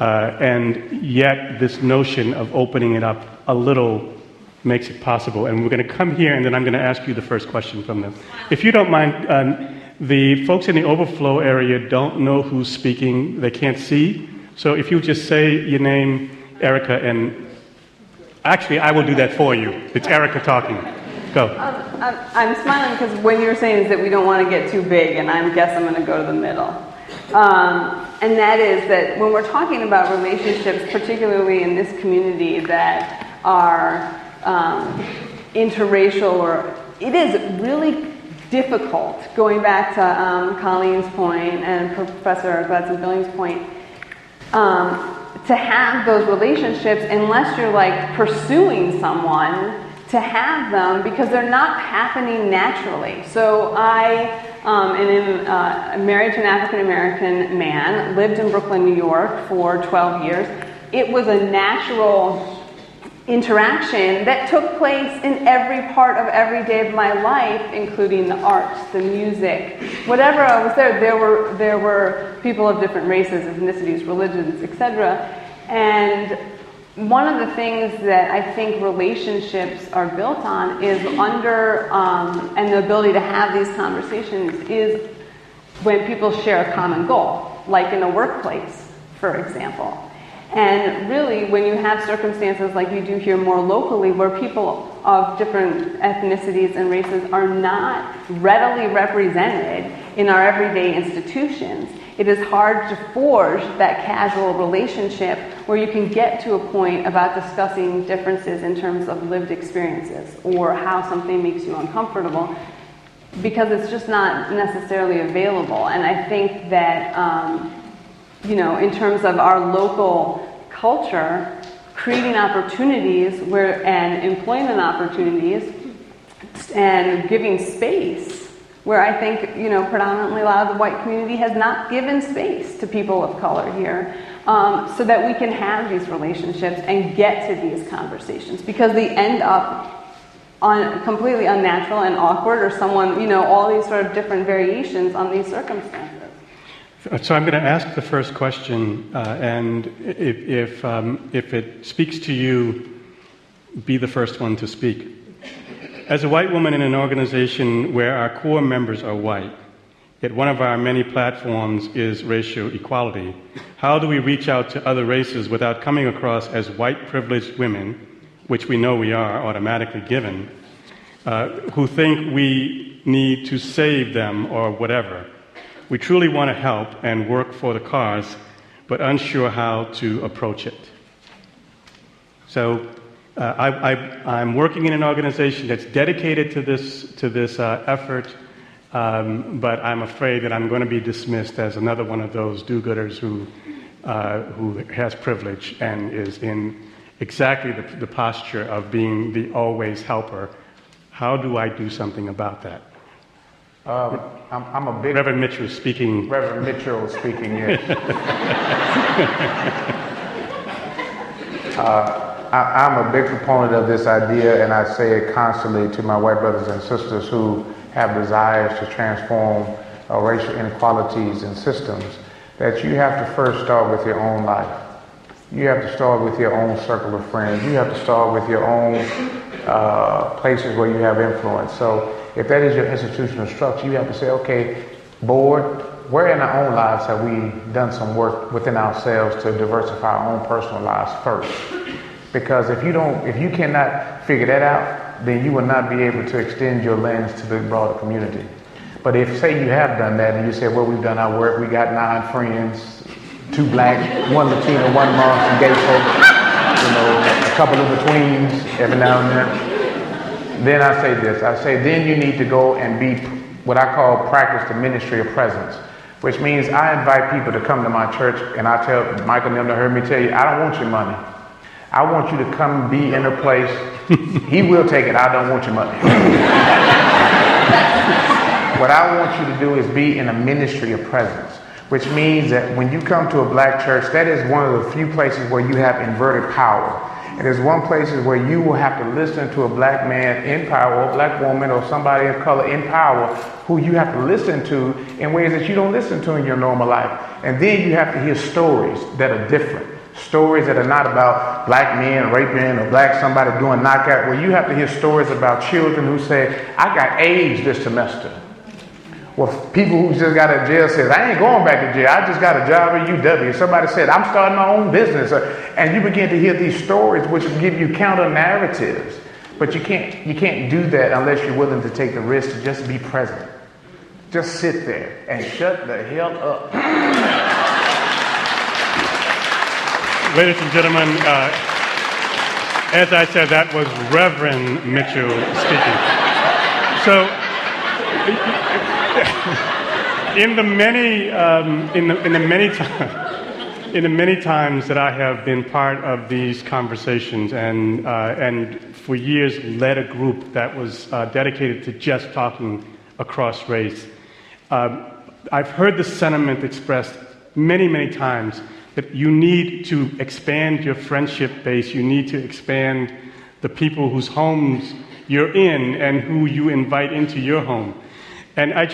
And yet this notion of opening it up a little makes it possible. And we're going to come here, and then I'm going to ask you the first question from them. If you don't mind, the folks in the overflow area don't know who's speaking. They can't see. So if you just say your name, Erica, and actually I will do that for you. It's Erica talking. Go. I'm smiling because what you're saying is that we don't want to get too big, and I guess I'm going to go to the middle. And that is that when we're talking about relationships, particularly in this community that are interracial, it is really difficult, going back to Colleen's point and Professor Ladson-Billings' point, to have those relationships unless you're like pursuing someone to have them because they're not happening naturally. So I am married to an African-American man, lived in Brooklyn, New York for 12 years. It was a natural interaction that took place in every part of every day of my life, including the arts, the music, whatever I was there. There were people of different races, ethnicities, religions, etc. And one of the things that I think relationships are built on is and the ability to have these conversations is when people share a common goal, like in a workplace, for example. And really, when you have circumstances like you do here more locally, where people of different ethnicities and races are not readily represented in our everyday institutions, it is hard to forge that casual relationship where you can get to a point about discussing differences in terms of lived experiences or how something makes you uncomfortable, because it's just not necessarily available. And I think that in terms of our local culture, creating opportunities and employment opportunities and giving space, where I think, predominantly a lot of the white community has not given space to people of color here, so that we can have these relationships and get to these conversations, because they end up completely unnatural and awkward, or someone, all these sort of different variations on these circumstances. So I'm going to ask the first question, and if it speaks to you, be the first one to speak. As a white woman in an organization where our core members are white, yet one of our many platforms is racial equality, how do we reach out to other races without coming across as white privileged women, which we know we are automatically given, who think we need to save them or whatever. We truly want to help and work for the cause, but unsure how to approach it. So I'm working in an organization that's dedicated to this effort, but I'm afraid that I'm going to be dismissed as another one of those do-gooders who has privilege and is in exactly the posture of being the always helper. How do I do something about that? I'm a big... Reverend Mitchell speaking. Reverend Mitchell speaking, yes. I'm a big proponent of this idea, and I say it constantly to my white brothers and sisters who have desires to transform racial inequalities and systems, that you have to first start with your own life. You have to start with your own circle of friends. You have to start with your own places where you have influence. So if that is your institutional structure, you have to say, okay, board, where in our own lives have we done some work within ourselves to diversify our own personal lives first? Because if you cannot figure that out, then you will not be able to extend your lens to the broader community. But if, say, you have done that and you say, well, we've done our work, we got 9 friends, 2 black, 1 Latino, 1 Muslim, some gay folks, a couple of betweens every now and then. Then I say this, then you need to go and be what I call practice the ministry of presence, which means I invite people to come to my church, and I tell Michael and them to hear me tell you, I don't want your money. I want you to come be in a place. He will take it. I don't want your money. What I want you to do is be in a ministry of presence, which means that when you come to a black church, that is one of the few places where you have inverted power. It is one place where you will have to listen to a black man in power, or a black woman, or somebody of color in power, who you have to listen to in ways that you don't listen to in your normal life. And then you have to hear stories that are different. Stories that are not about black men raping or black somebody doing knockout, where you have to hear stories about children who say, I got AIDS this semester. Well, people who just got out of jail says, I ain't going back to jail. I just got a job at UW. Somebody said, I'm starting my own business. And you begin to hear these stories which give you counter narratives. But you can't do that unless you're willing to take the risk to just be present. Just sit there and shut the hell up. Ladies and gentlemen, as I said, that was Reverend Mitchell speaking. So, in the many times that I have been part of these conversations, and for years led a group that was dedicated to just talking across race, I've heard the sentiment expressed many, many times that you need to expand your friendship base, you need to expand the people whose homes you're in and who you invite into your home. And I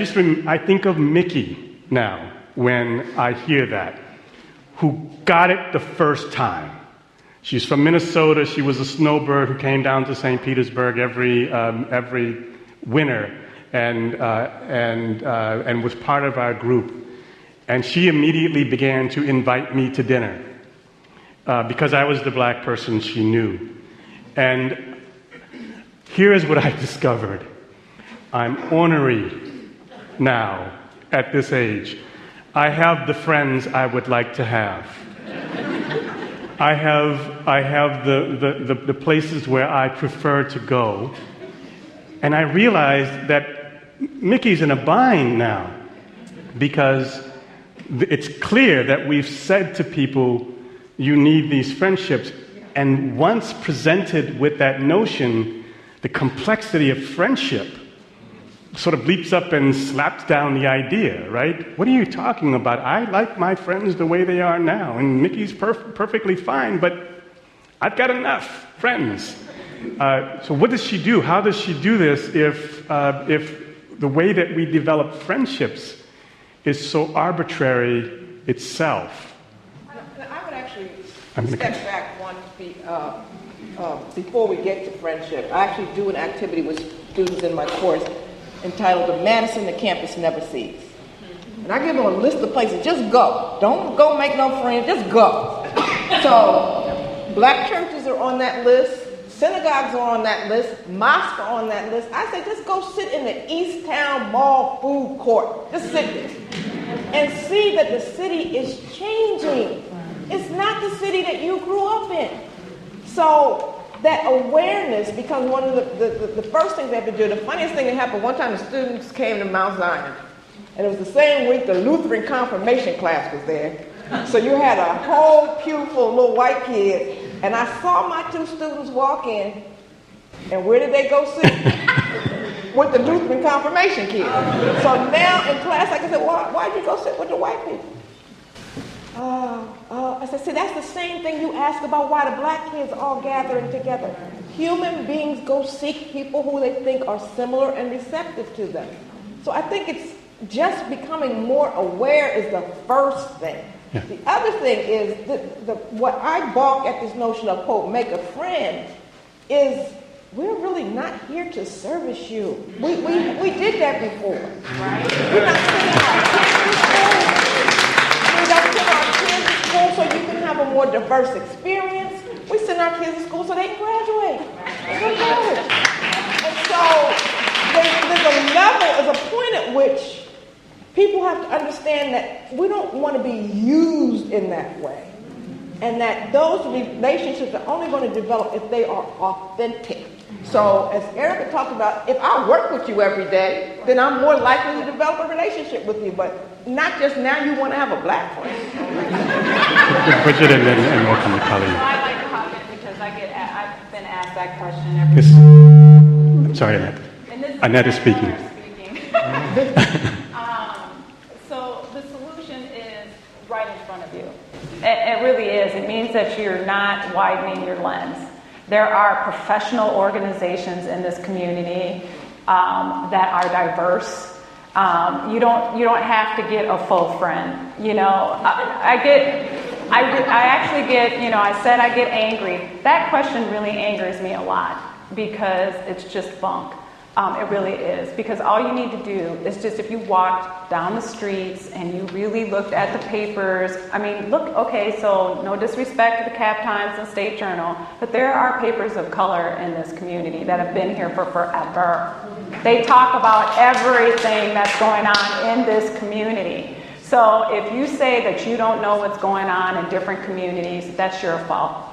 think of Mickey now when I hear that, who got it the first time. She's from Minnesota. She was a snowbird who came down to St. Petersburg every winter and was part of our group. And she immediately began to invite me to dinner because I was the black person she knew. And here is what I discovered. I'm ornery now at this age. I have the friends I would like to have. I have the places where I prefer to go. And I realized that Mickey's in a bind now because it's clear that we've said to people, you need these friendships. And once presented with that notion, the complexity of friendship sort of leaps up and slaps down the idea, right? What are you talking about? I like my friends the way they are now, and Mickey's perfectly fine, but I've got enough friends. So what does she do? How does she do this if the way that we develop friendships is so arbitrary itself? I would actually step back one feet before we get to friendship. I actually do an activity with students in my course entitled Madison, the Campus Never Sees. And I give them a list of places. Just go. Don't go make no friends. Just go. So black churches are on that list. synagogues are on that list, mosques are on that list. I say just go sit in the East Town Mall food court. Just sit there and see that the city is changing. It's not the city that you grew up in. So that awareness becomes one of the first things they have to do. The funniest thing that happened, one time the students came to Mount Zion, and it was the same week the Lutheran confirmation class was there. So you had a whole pew full of little white kids, and I saw my two students walk in, and where did they go sit? With the Lutheran confirmation kids. So now in class, like I said, why'd you go sit with the white people? I said, see, that's the same thing you ask about why the black kids are all gathering together. Human beings go seek people who they think are similar and receptive to them. So I think it's just becoming more aware is the first thing. Yeah. The other thing is, what I balk at this notion of, quote, make a friend, is we're really not here to service you. We did that before. Right? We're not sending our kids to school. We don't send our kids to school so you can have a more diverse experience. We send our kids to school so they can graduate. And go to college. And so there's a level, there's a point at which people have to understand that we don't want to be used in that way. And that those relationships are only going to develop if they are authentic. So as Erica talked about, if I work with you every day, then I'm more likely to develop a relationship with you. But not just now you want to have a black friend. Bridget and welcome to Colleen. I like to hop in because I've been asked that question every Sorry, Annette. Annette is speaking. So the solution is right in front of you. It really is. It means that you're not widening your lens. There are professional organizations in this community that are diverse. You don't have to get a full friend. You know, I actually get, you know, I said I get angry. That question really angers me a lot because it's just bunk. It really is, because all you need to do is just, if you walked down the streets and you really looked at the papers, I mean, look, okay, so no disrespect to the Cap Times and State Journal, but there are papers of color in this community that have been here for forever. They talk about everything that's going on in this community. So if you say that you don't know what's going on in different communities, that's your fault,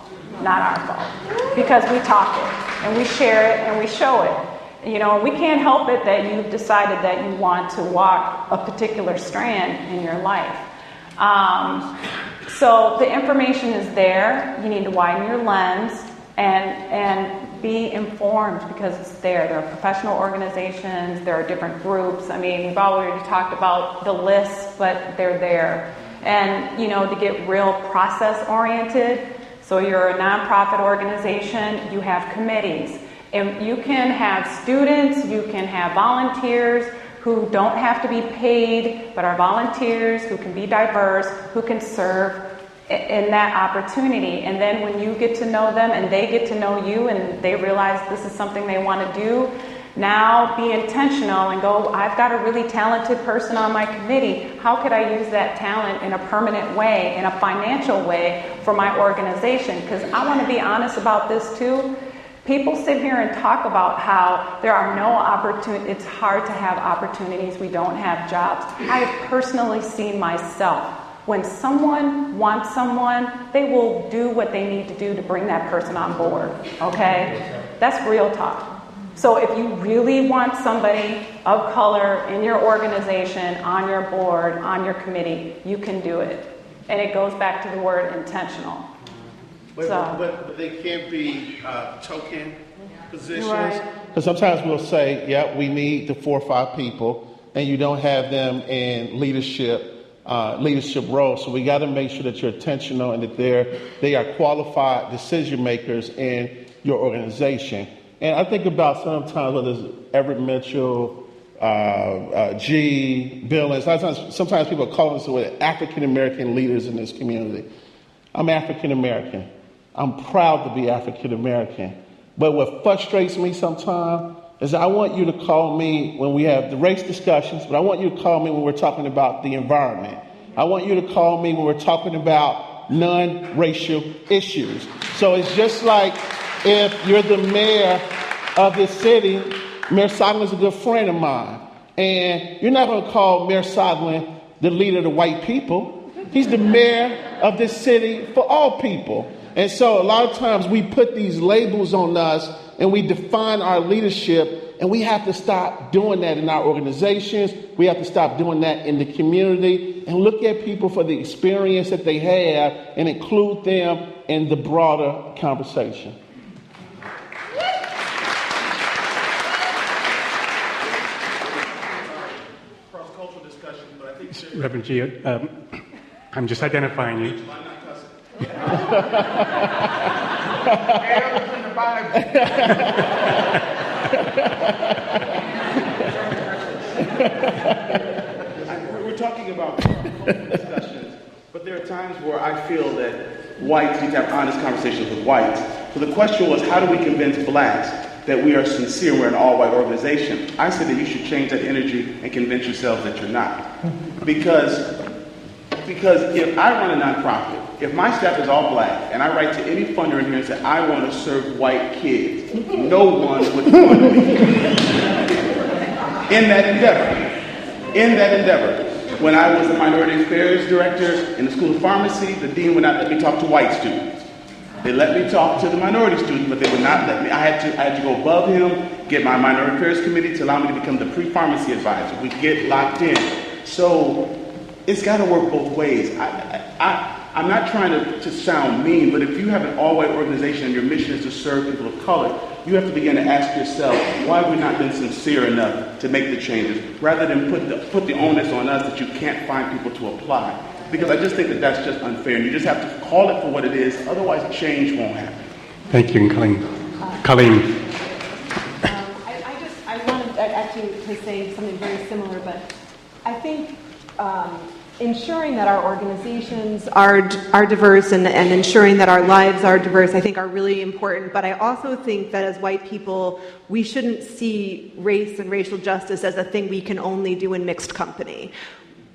not our fault, because we talk it and we share it and we show it. You know, we can't help it that you've decided that you want to walk a particular strand in your life. So the information is there. You need to widen your lens and be informed because it's there. There are professional organizations. There are different groups. I mean, we've already talked about the lists, but they're there. And, you know, to get real process-oriented, so you're a nonprofit organization, you have committees. And you can have students, you can have volunteers who don't have to be paid, but are volunteers who can be diverse, who can serve in that opportunity. And then when you get to know them and they get to know you and they realize this is something they want to do, now be intentional and go, I've got a really talented person on my committee. How could I use that talent in a permanent way, in a financial way for my organization? Because I want to be honest about this too. People sit here and talk about how there are no opportunities, it's hard to have opportunities, we don't have jobs. I have personally seen myself, when someone wants someone, they will do what they need to do to bring that person on board, okay? That's real talk. So if you really want somebody of color in your organization, on your board, on your committee, you can do it. And it goes back to the word intentional. But they can't be token positions. Right. Because sometimes we'll say, yeah, we need the 4 or 5 people, and you don't have them in leadership roles. So we got to make sure that you're intentional and that they are qualified decision makers in your organization. And I think about sometimes whether it's Everett Mitchell, G. Billings, sometimes people call us African American leaders in this community. I'm African American. I'm proud to be African American. But what frustrates me sometimes is I want you to call me when we have the race discussions, but I want you to call me when we're talking about the environment. I want you to call me when we're talking about non-racial issues. So it's just like if you're the mayor of this city, Mayor Soglin is a good friend of mine. And you're not going to call Mayor Soglin the leader of the white people. He's the mayor of this city for all people. And so a lot of times we put these labels on us and we define our leadership, and we have to stop doing that in our organizations. We have to stop doing that in the community and look at people for the experience that they have and include them in the broader conversation. Cross-cultural discussion, but I think Reverend G, I'm just identifying you. We're talking about discussions, but there are times where I feel that whites need to have honest conversations with whites. So the question was, how do we convince blacks that we are sincere, we're an all-white organization? I said that you should change that energy and convince yourselves that you're not. Because if I run a nonprofit, if my staff is all black, and I write to any funder in here and say, I want to serve white kids, no one would fund me. In that endeavor, when I was the Minority Affairs Director in the School of Pharmacy, the dean would not let me talk to white students. They let me talk to the minority students, but they would not let me. I had to go above him, get my Minority Affairs Committee to allow me to become the pre-pharmacy advisor. We get locked in. So it's got to work both ways. I'm not trying to sound mean, but if you have an all-white organization and your mission is to serve people of color, you have to begin to ask yourself, why have we not been sincere enough to make the changes, rather than put the onus on us that you can't find people to apply. Because I just think that that's just unfair, and you just have to call it for what it is, otherwise change won't happen. Thank you, Colleen. I wanted actually to say something very similar, but I think ensuring that our organizations are diverse and ensuring that our lives are diverse, I think, are really important. But I also think that as white people, we shouldn't see race and racial justice as a thing we can only do in mixed company.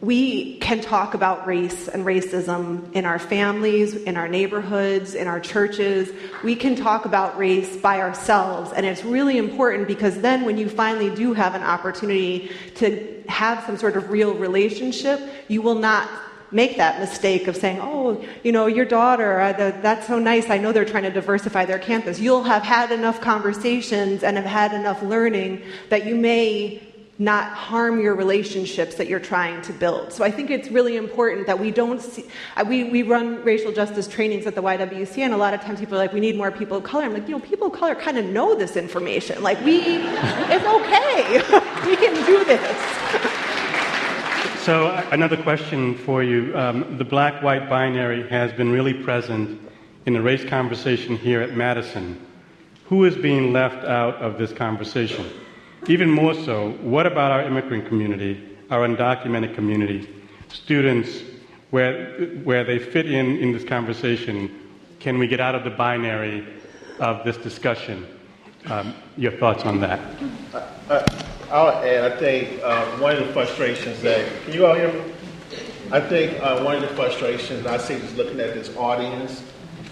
We can talk about race and racism in our families, in our neighborhoods, in our churches. We can talk about race by ourselves, and it's really important because then when you finally do have an opportunity to have some sort of real relationship, you will not make that mistake of saying, oh, your daughter, that's so nice, I know they're trying to diversify their campus. You'll have had enough conversations and have had enough learning that you may not harm your relationships that you're trying to build. So I think it's really important that we don't see, we run racial justice trainings at the YWCA, and a lot of times people are like, we need more people of color. I'm like, people of color kind of know this information. Like, it's okay. We can do this. So another question for you. The black-white binary has been really present in the race conversation here at Madison. Who is being left out of this conversation? Even more so, what about our immigrant community, our undocumented community, students, where they fit in this conversation? Can we get out of the binary of this discussion? Your thoughts on that? I'll add, I think one of the frustrations can you all hear me? I think one of the frustrations I see just looking at this audience,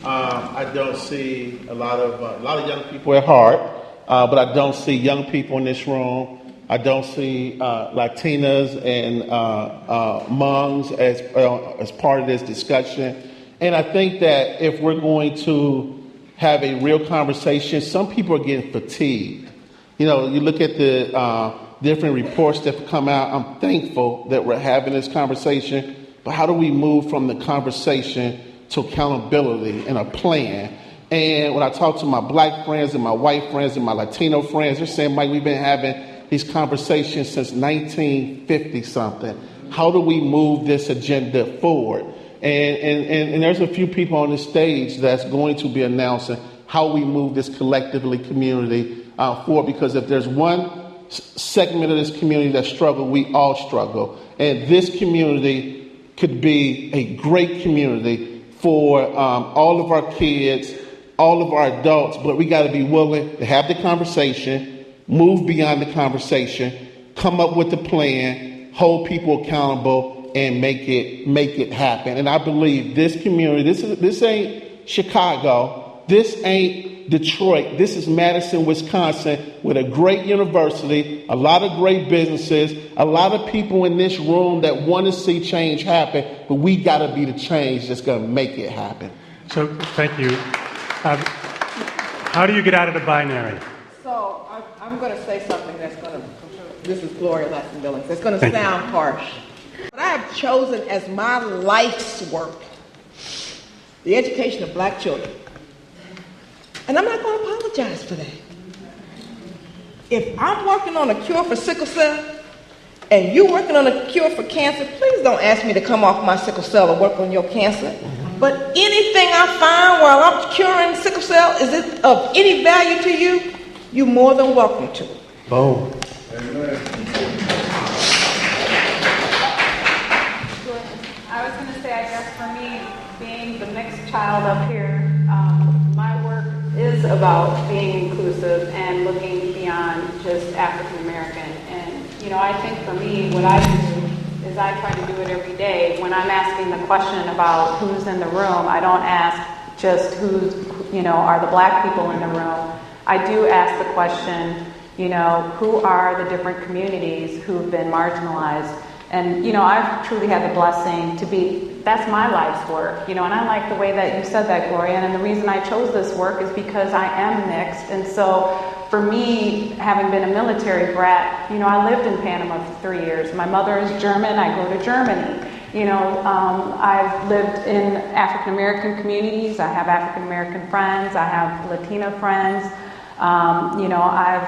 I don't see a lot of young people at heart. But I don't see young people in this room. I don't see Latinas and Hmongs as part of this discussion. And I think that if we're going to have a real conversation, some people are getting fatigued. You look at the different reports that come out. I'm thankful that we're having this conversation. But how do we move from the conversation to accountability and a plan? And when I talk to my black friends and my white friends and my Latino friends, they're saying, Mike, we've been having these conversations since 1950-something. How do we move this agenda forward? And there's a few people on the stage that's going to be announcing how we move this collectively community forward. Because if there's one segment of this community that struggle, we all struggle. And this community could be a great community for all of our kids, all of our adults, but we got to be willing to have the conversation, move beyond the conversation, come up with a plan, hold people accountable, and make it happen. And I believe this community, this ain't Chicago, this ain't Detroit. This is Madison, Wisconsin, with a great university, a lot of great businesses, a lot of people in this room that want to see change happen, but we got to be the change that's going to make it happen. So, thank you. How do you get out of the binary? So, I'm going to say something that's going to, this is Gloria Ladson-Billings, that's going to sound harsh. But I have chosen as my life's work the education of black children. And I'm not going to apologize for that. If I'm working on a cure for sickle cell and you're working on a cure for cancer, please don't ask me to come off my sickle cell or work on your cancer. But anything I find while I'm curing sickle cell, is it of any value to you? You're more than welcome to. Oh. I was going to say, I guess for me, being the mixed child up here, my work is about being inclusive and looking beyond just African American. And, I think for me, what I do is I try to do it every day. When I'm asking the question about who's in the room, I don't ask just who's, are the black people in the room. I do ask the question, who are the different communities who've been marginalized? And, I've truly had the blessing to be, that's my life's work, and I like the way that you said that, Gloria, and the reason I chose this work is because I am mixed, and so for me, having been a military brat, I lived in Panama for 3 years. My mother is German, I go to Germany. I've lived in African American communities, I have African American friends, I have Latina friends. I've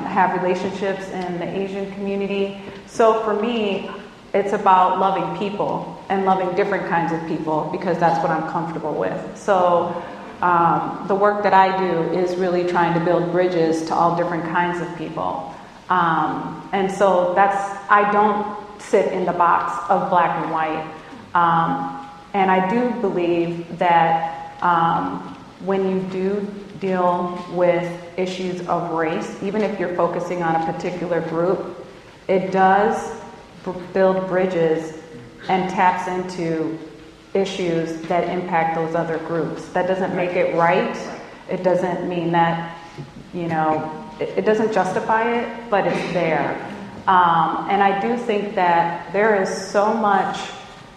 have relationships in the Asian community. So for me, it's about loving people and loving different kinds of people because that's what I'm comfortable with. So the work that I do is really trying to build bridges to all different kinds of people. And so I don't sit in the box of black and white. And I do believe that when you do deal with issues of race, even if you're focusing on a particular group, it does build bridges and taps into issues that impact those other groups. That doesn't make it right. It doesn't mean that, it doesn't justify it, but it's there. And I do think that there is so much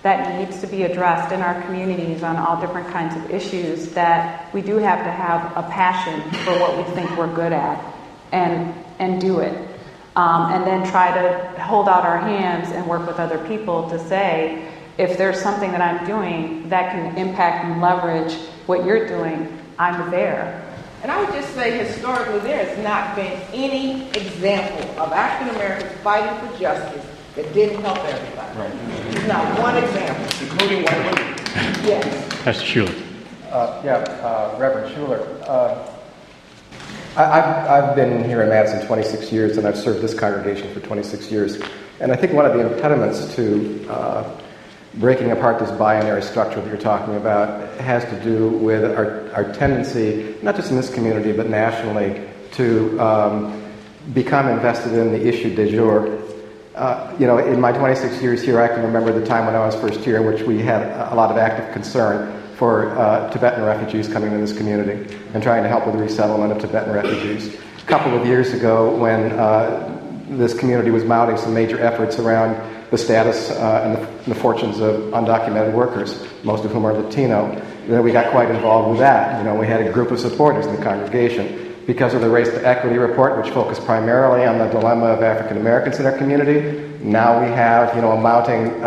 that needs to be addressed in our communities on all different kinds of issues that we do have to have a passion for what we think we're good at and do it. And then try to hold out our hands and work with other people to say, if there's something that I'm doing that can impact and leverage what you're doing, I'm there. And I would just say historically there has not been any example of African Americans fighting for justice that didn't help everybody. Right. Not one example. Including white women. Yes. That's Schuler. Reverend Schuler. I've been here in Madison 26 years, and I've served this congregation for 26 years. And I think one of the impediments to breaking apart this binary structure that you're talking about has to do with our tendency, not just in this community, but nationally, to become invested in the issue du jour. In my 26 years here, I can remember the time when I was first here in which we had a lot of active concern for Tibetan refugees coming into this community and trying to help with the resettlement of Tibetan refugees. A couple of years ago, when this community was mounting some major efforts around the status and the fortunes of undocumented workers, most of whom are Latino, we got quite involved with that. We had a group of supporters in the congregation. Because of the Race to Equity report, which focused primarily on the dilemma of African Americans in our community, now we have a mounting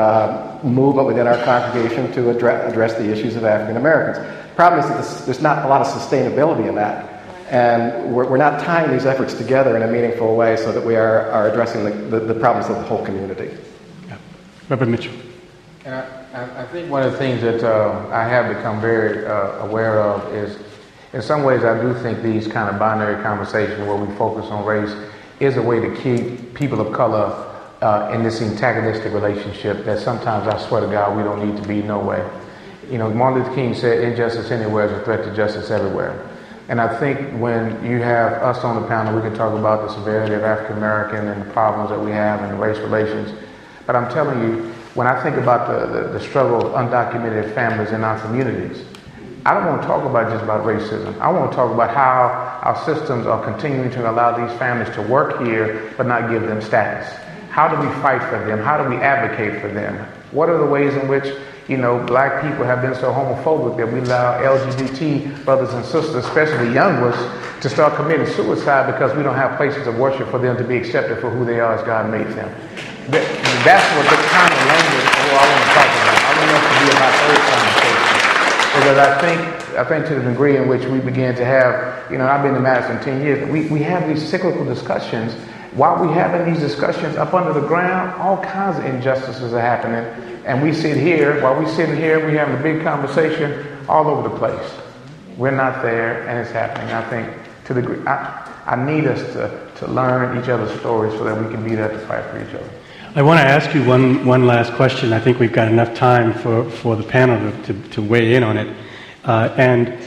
movement within our congregation to address the issues of African Americans. The problem is that there's not a lot of sustainability in that, and we're not tying these efforts together in a meaningful way so that we are addressing the problems of the whole community. Yeah. Reverend Mitchell. And I think one of the things that I have become very aware of is, in some ways, I do think these kind of binary conversations where we focus on race is a way to keep people of color in this antagonistic relationship that sometimes, I swear to God, we don't need to be no way. Martin Luther King said, injustice anywhere is a threat to justice everywhere. And I think when you have us on the panel, we can talk about the severity of African American and the problems that we have in race relations. But I'm telling you, when I think about the struggle of undocumented families in our communities, I don't want to talk about just about racism. I want to talk about how our systems are continuing to allow these families to work here but not give them status. How do we fight for them? How do we advocate for them? What are the ways in which, black people have been so homophobic that we allow LGBT brothers and sisters, especially young ones, to start committing suicide because we don't have places of worship for them to be accepted for who they are as God made them? That's what the kind of language I want to talk about. I want us to be about those conversations. Because I think to the degree in which we begin to have, I've been in Madison 10 years, we have these cyclical discussions. While we're having these discussions up under the ground, all kinds of injustices are happening. And we sit here, while we're sitting here, we're having a big conversation all over the place. We're not there, and it's happening. I think to the degree, I need us to learn each other's stories so that we can be there to fight for each other. I want to ask you one last question. I think we've got enough time for the panel to weigh in on it. And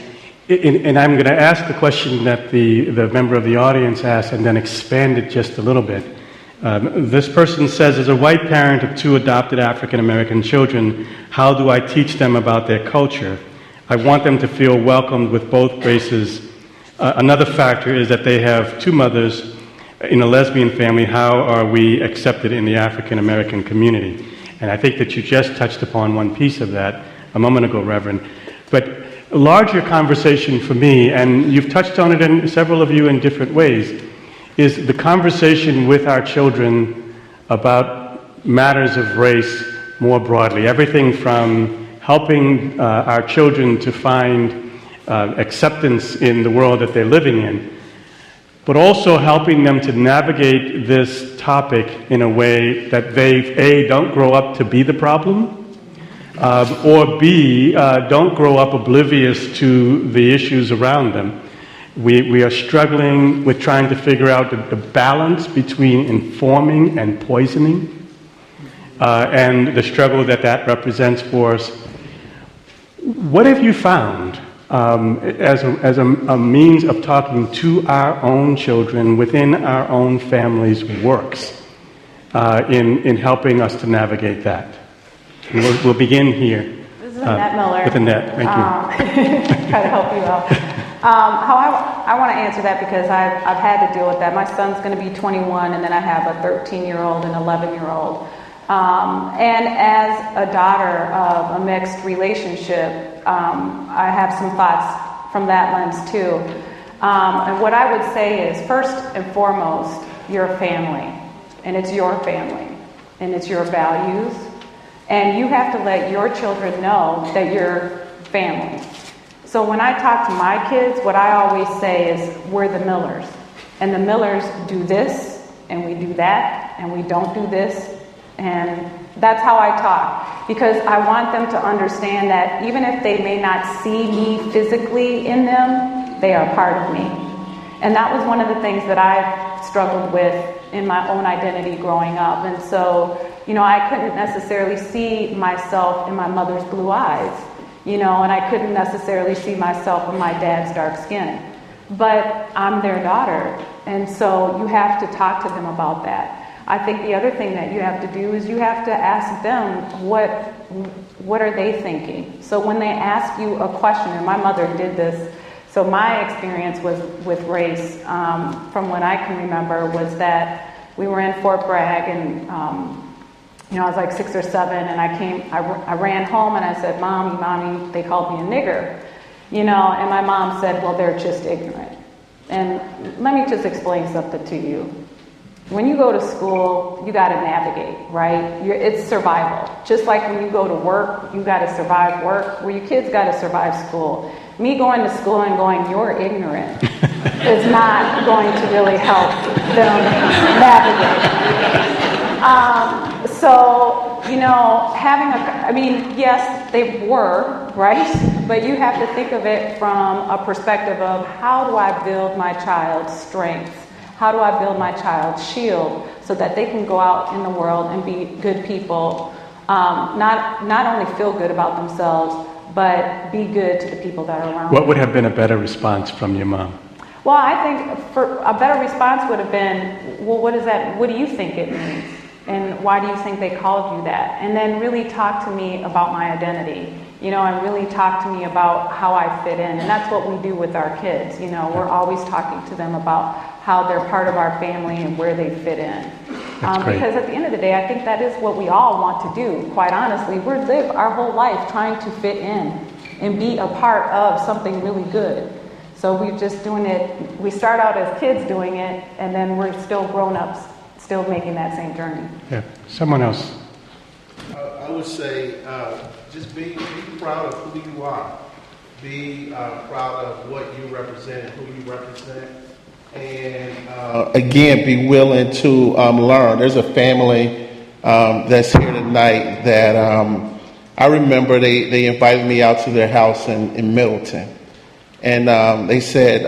I'm going to ask the question that the member of the audience asked and then expand it just a little bit. This person says, as a white parent of 2 adopted African-American children, how do I teach them about their culture? I want them to feel welcomed with both races. Another factor is that they have 2 mothers in a lesbian family. How are we accepted in the African-American community? And I think that you just touched upon one piece of that a moment ago, Reverend. But a larger conversation for me, and you've touched on it in several of you in different ways, is the conversation with our children about matters of race more broadly. Everything from helping our children to find acceptance in the world that they're living in, but also helping them to navigate this topic in a way that they, A, don't grow up to be the problem, or B, don't grow up oblivious to the issues around them. We are struggling with trying to figure out the balance between informing and poisoning, and the struggle that represents for us. What have you found as a means of talking to our own children within our own families works in helping us to navigate that? We'll begin here. This is Annette Miller. With Annette, thank you. Try to help you out. How I want to answer that because I've had to deal with that. My son's going to be 21, and then I have a 13-year-old and 11-year-old. And as a daughter of a mixed relationship, I have some thoughts from that lens too. And what I would say is, first and foremost, you're a family, and it's your family, and it's your values, and you have to let your children know that you're family. So when I talk to my kids, what I always say is, we're the Millers, and the Millers do this, and we do that, and we don't do this. And that's how I talk, because I want them to understand that even if they may not see me physically in them, they are part of me. And that was one of the things that I struggled with in my own identity growing up. And so, I couldn't necessarily see myself in my mother's blue eyes, and I couldn't necessarily see myself in my dad's dark skin. But I'm their daughter, and so you have to talk to them about that. I think the other thing that you have to do is you have to ask them what are they thinking. So when they ask you a question, and my mother did this, so my experience with race from what I can remember was that we were in Fort Bragg, and I was like 6 or 7, and I ran home and I said, Mommy, they called me a nigger, and my mom said, well, they're just ignorant. And let me just explain something to you. When you go to school, you got to navigate, right? It's survival. Just like when you go to work, you got to survive work. Well, your kids got to survive school. Me going to school and going, you're ignorant, is not going to really help them navigate. Yes, they were, right? But you have to think of it from a perspective of, how do I build my child's strength? How do I build my child's shield so that they can go out in the world and be good people, not only feel good about themselves, but be good to the people that are around What would them. have been a better response from your mom? Well, I think for a better response would have been, well, what is that? What do you think it means? And why do you think they called you that? And then really talk to me about my identity. and really talk to me about how I fit in. And that's what we do with our kids. We're always talking to them about how they're part of our family and where they fit in. Because at the end of the day, I think that is what we all want to do, quite honestly. We live our whole life trying to fit in and be a part of something really good. So we're just doing it. We start out as kids doing it, and then we're still grown-ups, still making that same journey. Yeah, someone else. I would say just be proud of who you are. Be proud of what you represent and who you represent. And again, be willing to learn. There's a family that's here tonight that I remember they invited me out to their house in Middleton. And they said,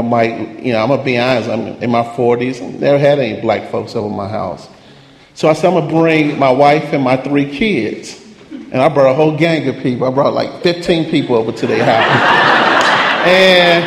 Mike, I'm going to be honest, I'm in my 40s. I never had any black folks over my house. So I said, I'm going to bring my wife and my 3 kids. And I brought a whole gang of people. I brought like 15 people over to their house. And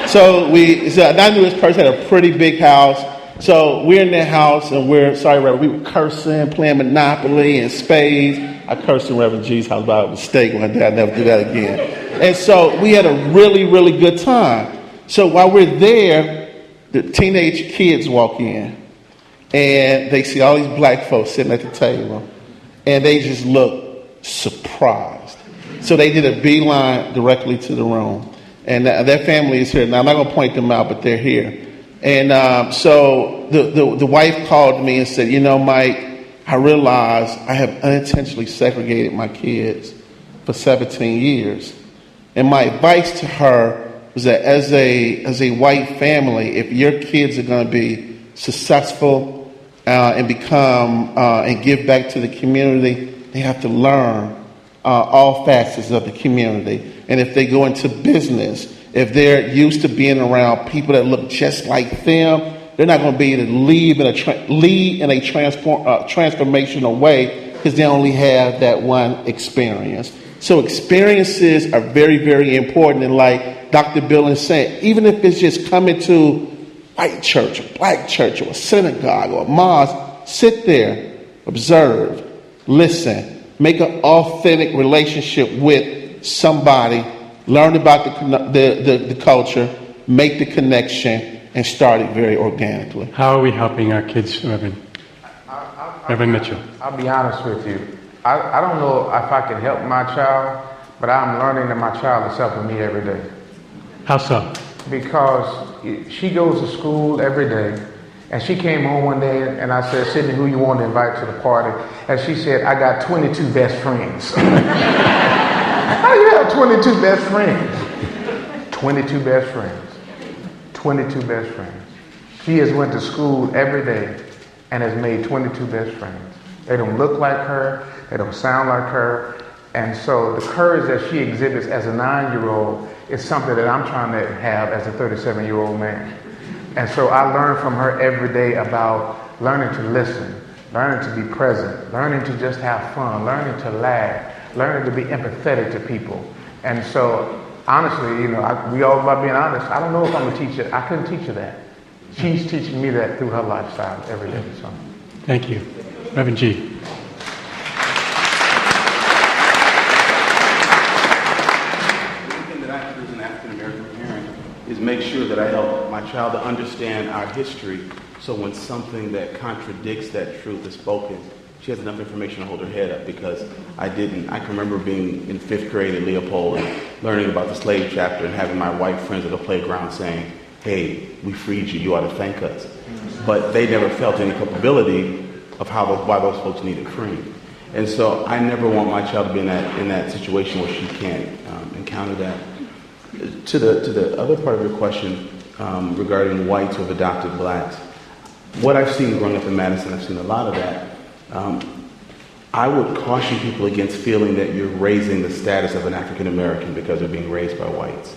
so I knew this person had a pretty big house. So we're in their house and we were cursing, playing Monopoly and spades. I cursed in Reverend G's house by mistake one day. I'd never do that again. And so we had a really, really good time. So while we're there, the teenage kids walk in and they see all these black folks sitting at the table and they just look surprised. So they did a beeline directly to the room. And their family is here. Now, I'm not going to point them out, but they're here. And so the wife called me and said, Mike, I realized I have unintentionally segregated my kids for 17 years. And my advice to her was that as a white family, if your kids are going to be successful and become and give back to the community, they have to learn all facets of the community. And if they go into business, if they're used to being around people that look just like them, they're not going to be able to lead in a transformational way because they only have that one experience. So experiences are very, very important. And like Dr. Billings said, even if it's just coming to white church, or black church, or a synagogue, or a mosque, sit there, observe, listen, make an authentic relationship with somebody, learn about the culture, make the connection, and start it very organically. How are we helping our kids, Reverend Mitchell? I'll be honest with you. I don't know if I can help my child, but I'm learning that my child is helping me every day. How so? Because she goes to school every day, and she came home one day, and I said, Sydney, who you want to invite to the party? And she said, I got 22 best friends. How do you have 22 best friends? 22 best friends. 22 best friends. She has went to school every day and has made 22 best friends. They don't look like her. They don't sound like her. And so the courage that she exhibits as a 9-year-old is something that I'm trying to have as a 37-year-old man. And so I learn from her every day about learning to listen, learning to be present, learning to just have fun, learning to laugh, learning to be empathetic to people. And so honestly, we all about being honest. I don't know if I'm a teacher. I couldn't teach her that. She's teaching me that through her lifestyle every day. So, thank you, Reverend G. Is make sure that I help my child to understand our history, so when something that contradicts that truth is spoken, she has enough information to hold her head up, because I didn't. I can remember being in 5th grade at Leopold and learning about the slave chapter and having my white friends at the playground saying, hey, we freed you, you ought to thank us. But they never felt any culpability of why those folks needed freeing. And so I never want my child to be in that situation where she can't encounter that. To the other part of your question regarding whites who have adopted blacks, what I've seen growing up in Madison, I've seen a lot of that. I would caution people against feeling that you're raising the status of an African American because they're being raised by whites.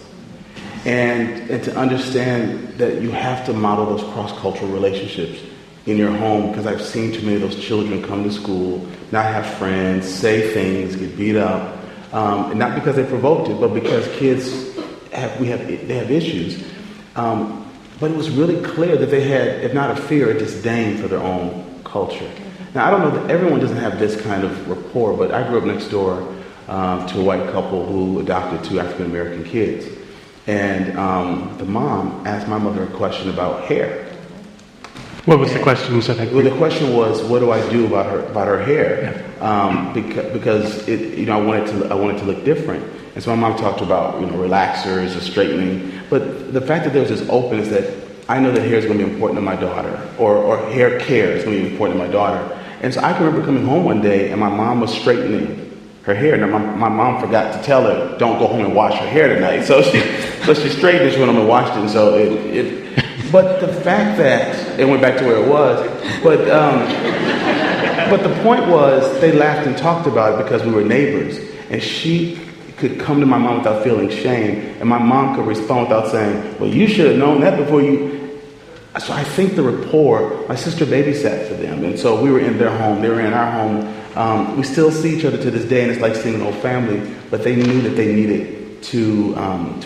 And to understand that you have to model those cross-cultural relationships in your home, because I've seen too many of those children come to school, not have friends, say things, get beat up, and not because they provoked it, but because kids they have issues. But it was really clear that they had, if not a fear, a disdain for their own culture. Now, I don't know that everyone doesn't have this kind of rapport, but I grew up next door to a white couple who adopted 2 African American kids. And the mom asked my mother a question about hair. What was the question? Well, the question was, what do I do about her hair? Because I wanted to look different. And so my mom talked about relaxers or straightening. But the fact that there was this openness that I know that hair is going to be important to my daughter, or hair care is going to be important to my daughter. And so I can remember coming home one day and my mom was straightening her hair. Now my mom forgot to tell her, don't go home and wash her hair tonight. So she straightened it, she went home and washed it. And so but the fact that it went back to where it was, but the point was they laughed and talked about it because we were neighbors, and she could come to my mom without feeling shame, and my mom could respond without saying, well, you should have known that before you. So I think the rapport, my sister babysat for them, and so we were in their home, they were in our home. We still see each other to this day, and it's like seeing an old family, but they knew that they needed to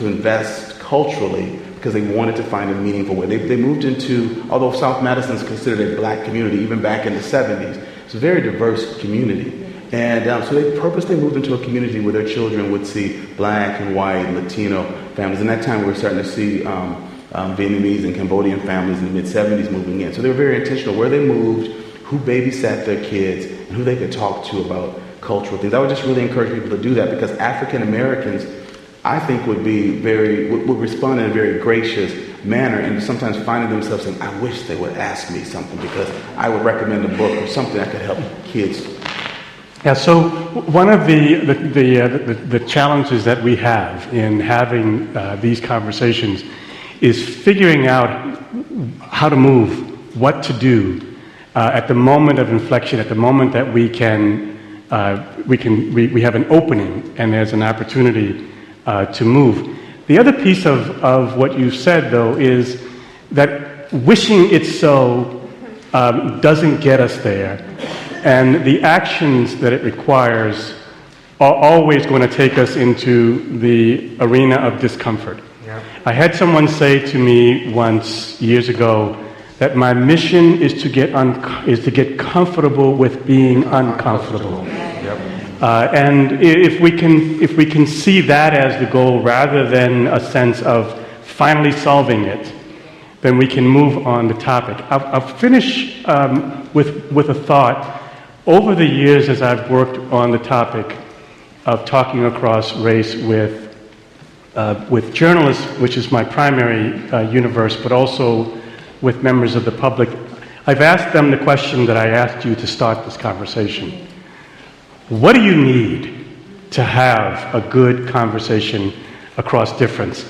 invest culturally because they wanted to find a meaningful way. They moved into, although South Madison is considered a black community, even back in the 70s, it's a very diverse community. And so they purposely moved into a community where their children would see black and white, Latino families. And that time we were starting to see Vietnamese and Cambodian families in the mid-70s moving in. So they were very intentional where they moved, who babysat their kids, and who they could talk to about cultural things. I would just really encourage people to do that because African Americans, I think, would respond in a very gracious manner and sometimes finding themselves saying, I wish they would ask me something because I would recommend a book or something that could help kids. Yeah, so one of the challenges that we have in having these conversations is figuring out how to move, what to do at the moment of inflection, at the moment that we have an opening and there's an opportunity to move. The other piece of what you said, though, is that wishing it so doesn't get us there. And the actions that it requires are always going to take us into the arena of discomfort. Yeah. I had someone say to me once, years ago, that my mission is to get comfortable with being uncomfortable. Yep. And if we can see that as the goal rather than a sense of finally solving it, then we can move on the topic. I'll finish with a thought. Over the years, as I've worked on the topic of talking across race with journalists, which is my primary universe, but also with members of the public, I've asked them the question that I asked you to start this conversation. What do you need to have a good conversation across difference?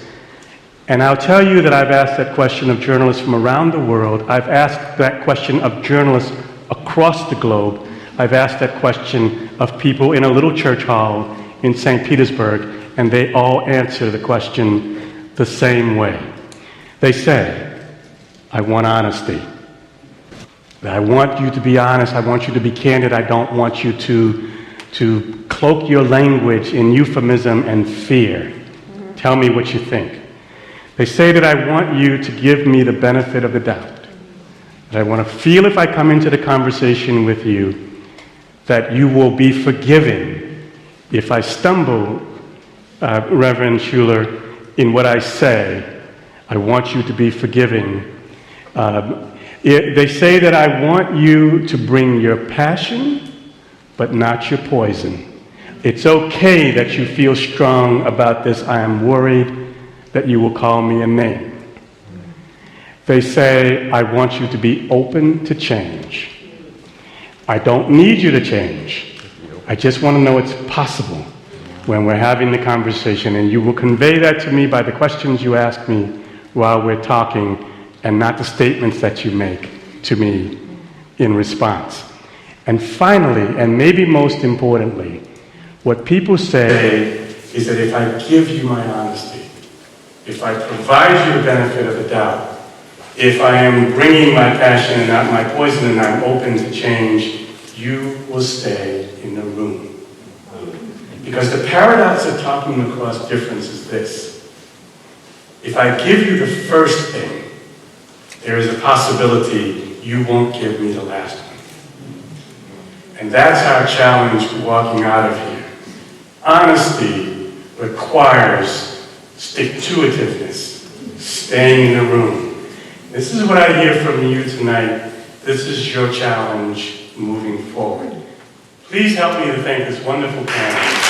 And I'll tell you that I've asked that question of journalists from around the world. I've asked that question of journalists across the globe. I've asked that question of people in a little church hall in St. Petersburg, and they all answer the question the same way. They say, I want honesty. I want you to be honest. I want you to be candid. I don't want you to cloak your language in euphemism and fear. Tell me what you think. They say that I want you to give me the benefit of the doubt. That I want to feel if I come into the conversation with you that you will be forgiving if I stumble, Reverend Schuler, in what I say. I want you to be forgiving. They say that I want you to bring your passion, but not your poison. It's okay that you feel strong about this. I am worried that you will call me a name. They say, I want you to be open to change. I don't need you to change. I just want to know it's possible when we're having the conversation, and you will convey that to me by the questions you ask me while we're talking and not the statements that you make to me in response. And finally, and maybe most importantly, what people say is that if I give you my honesty, if I provide you the benefit of the doubt, if I am bringing my passion and not my poison and I'm open to change, you will stay in the room. Because the paradox of talking across difference is this. If I give you the first thing, there is a possibility you won't give me the last one. And that's our challenge walking out of here. Honesty requires stick-to-itiveness, staying in the room. This is what I hear from you tonight. This is your challenge moving forward. Please help me to thank this wonderful panel.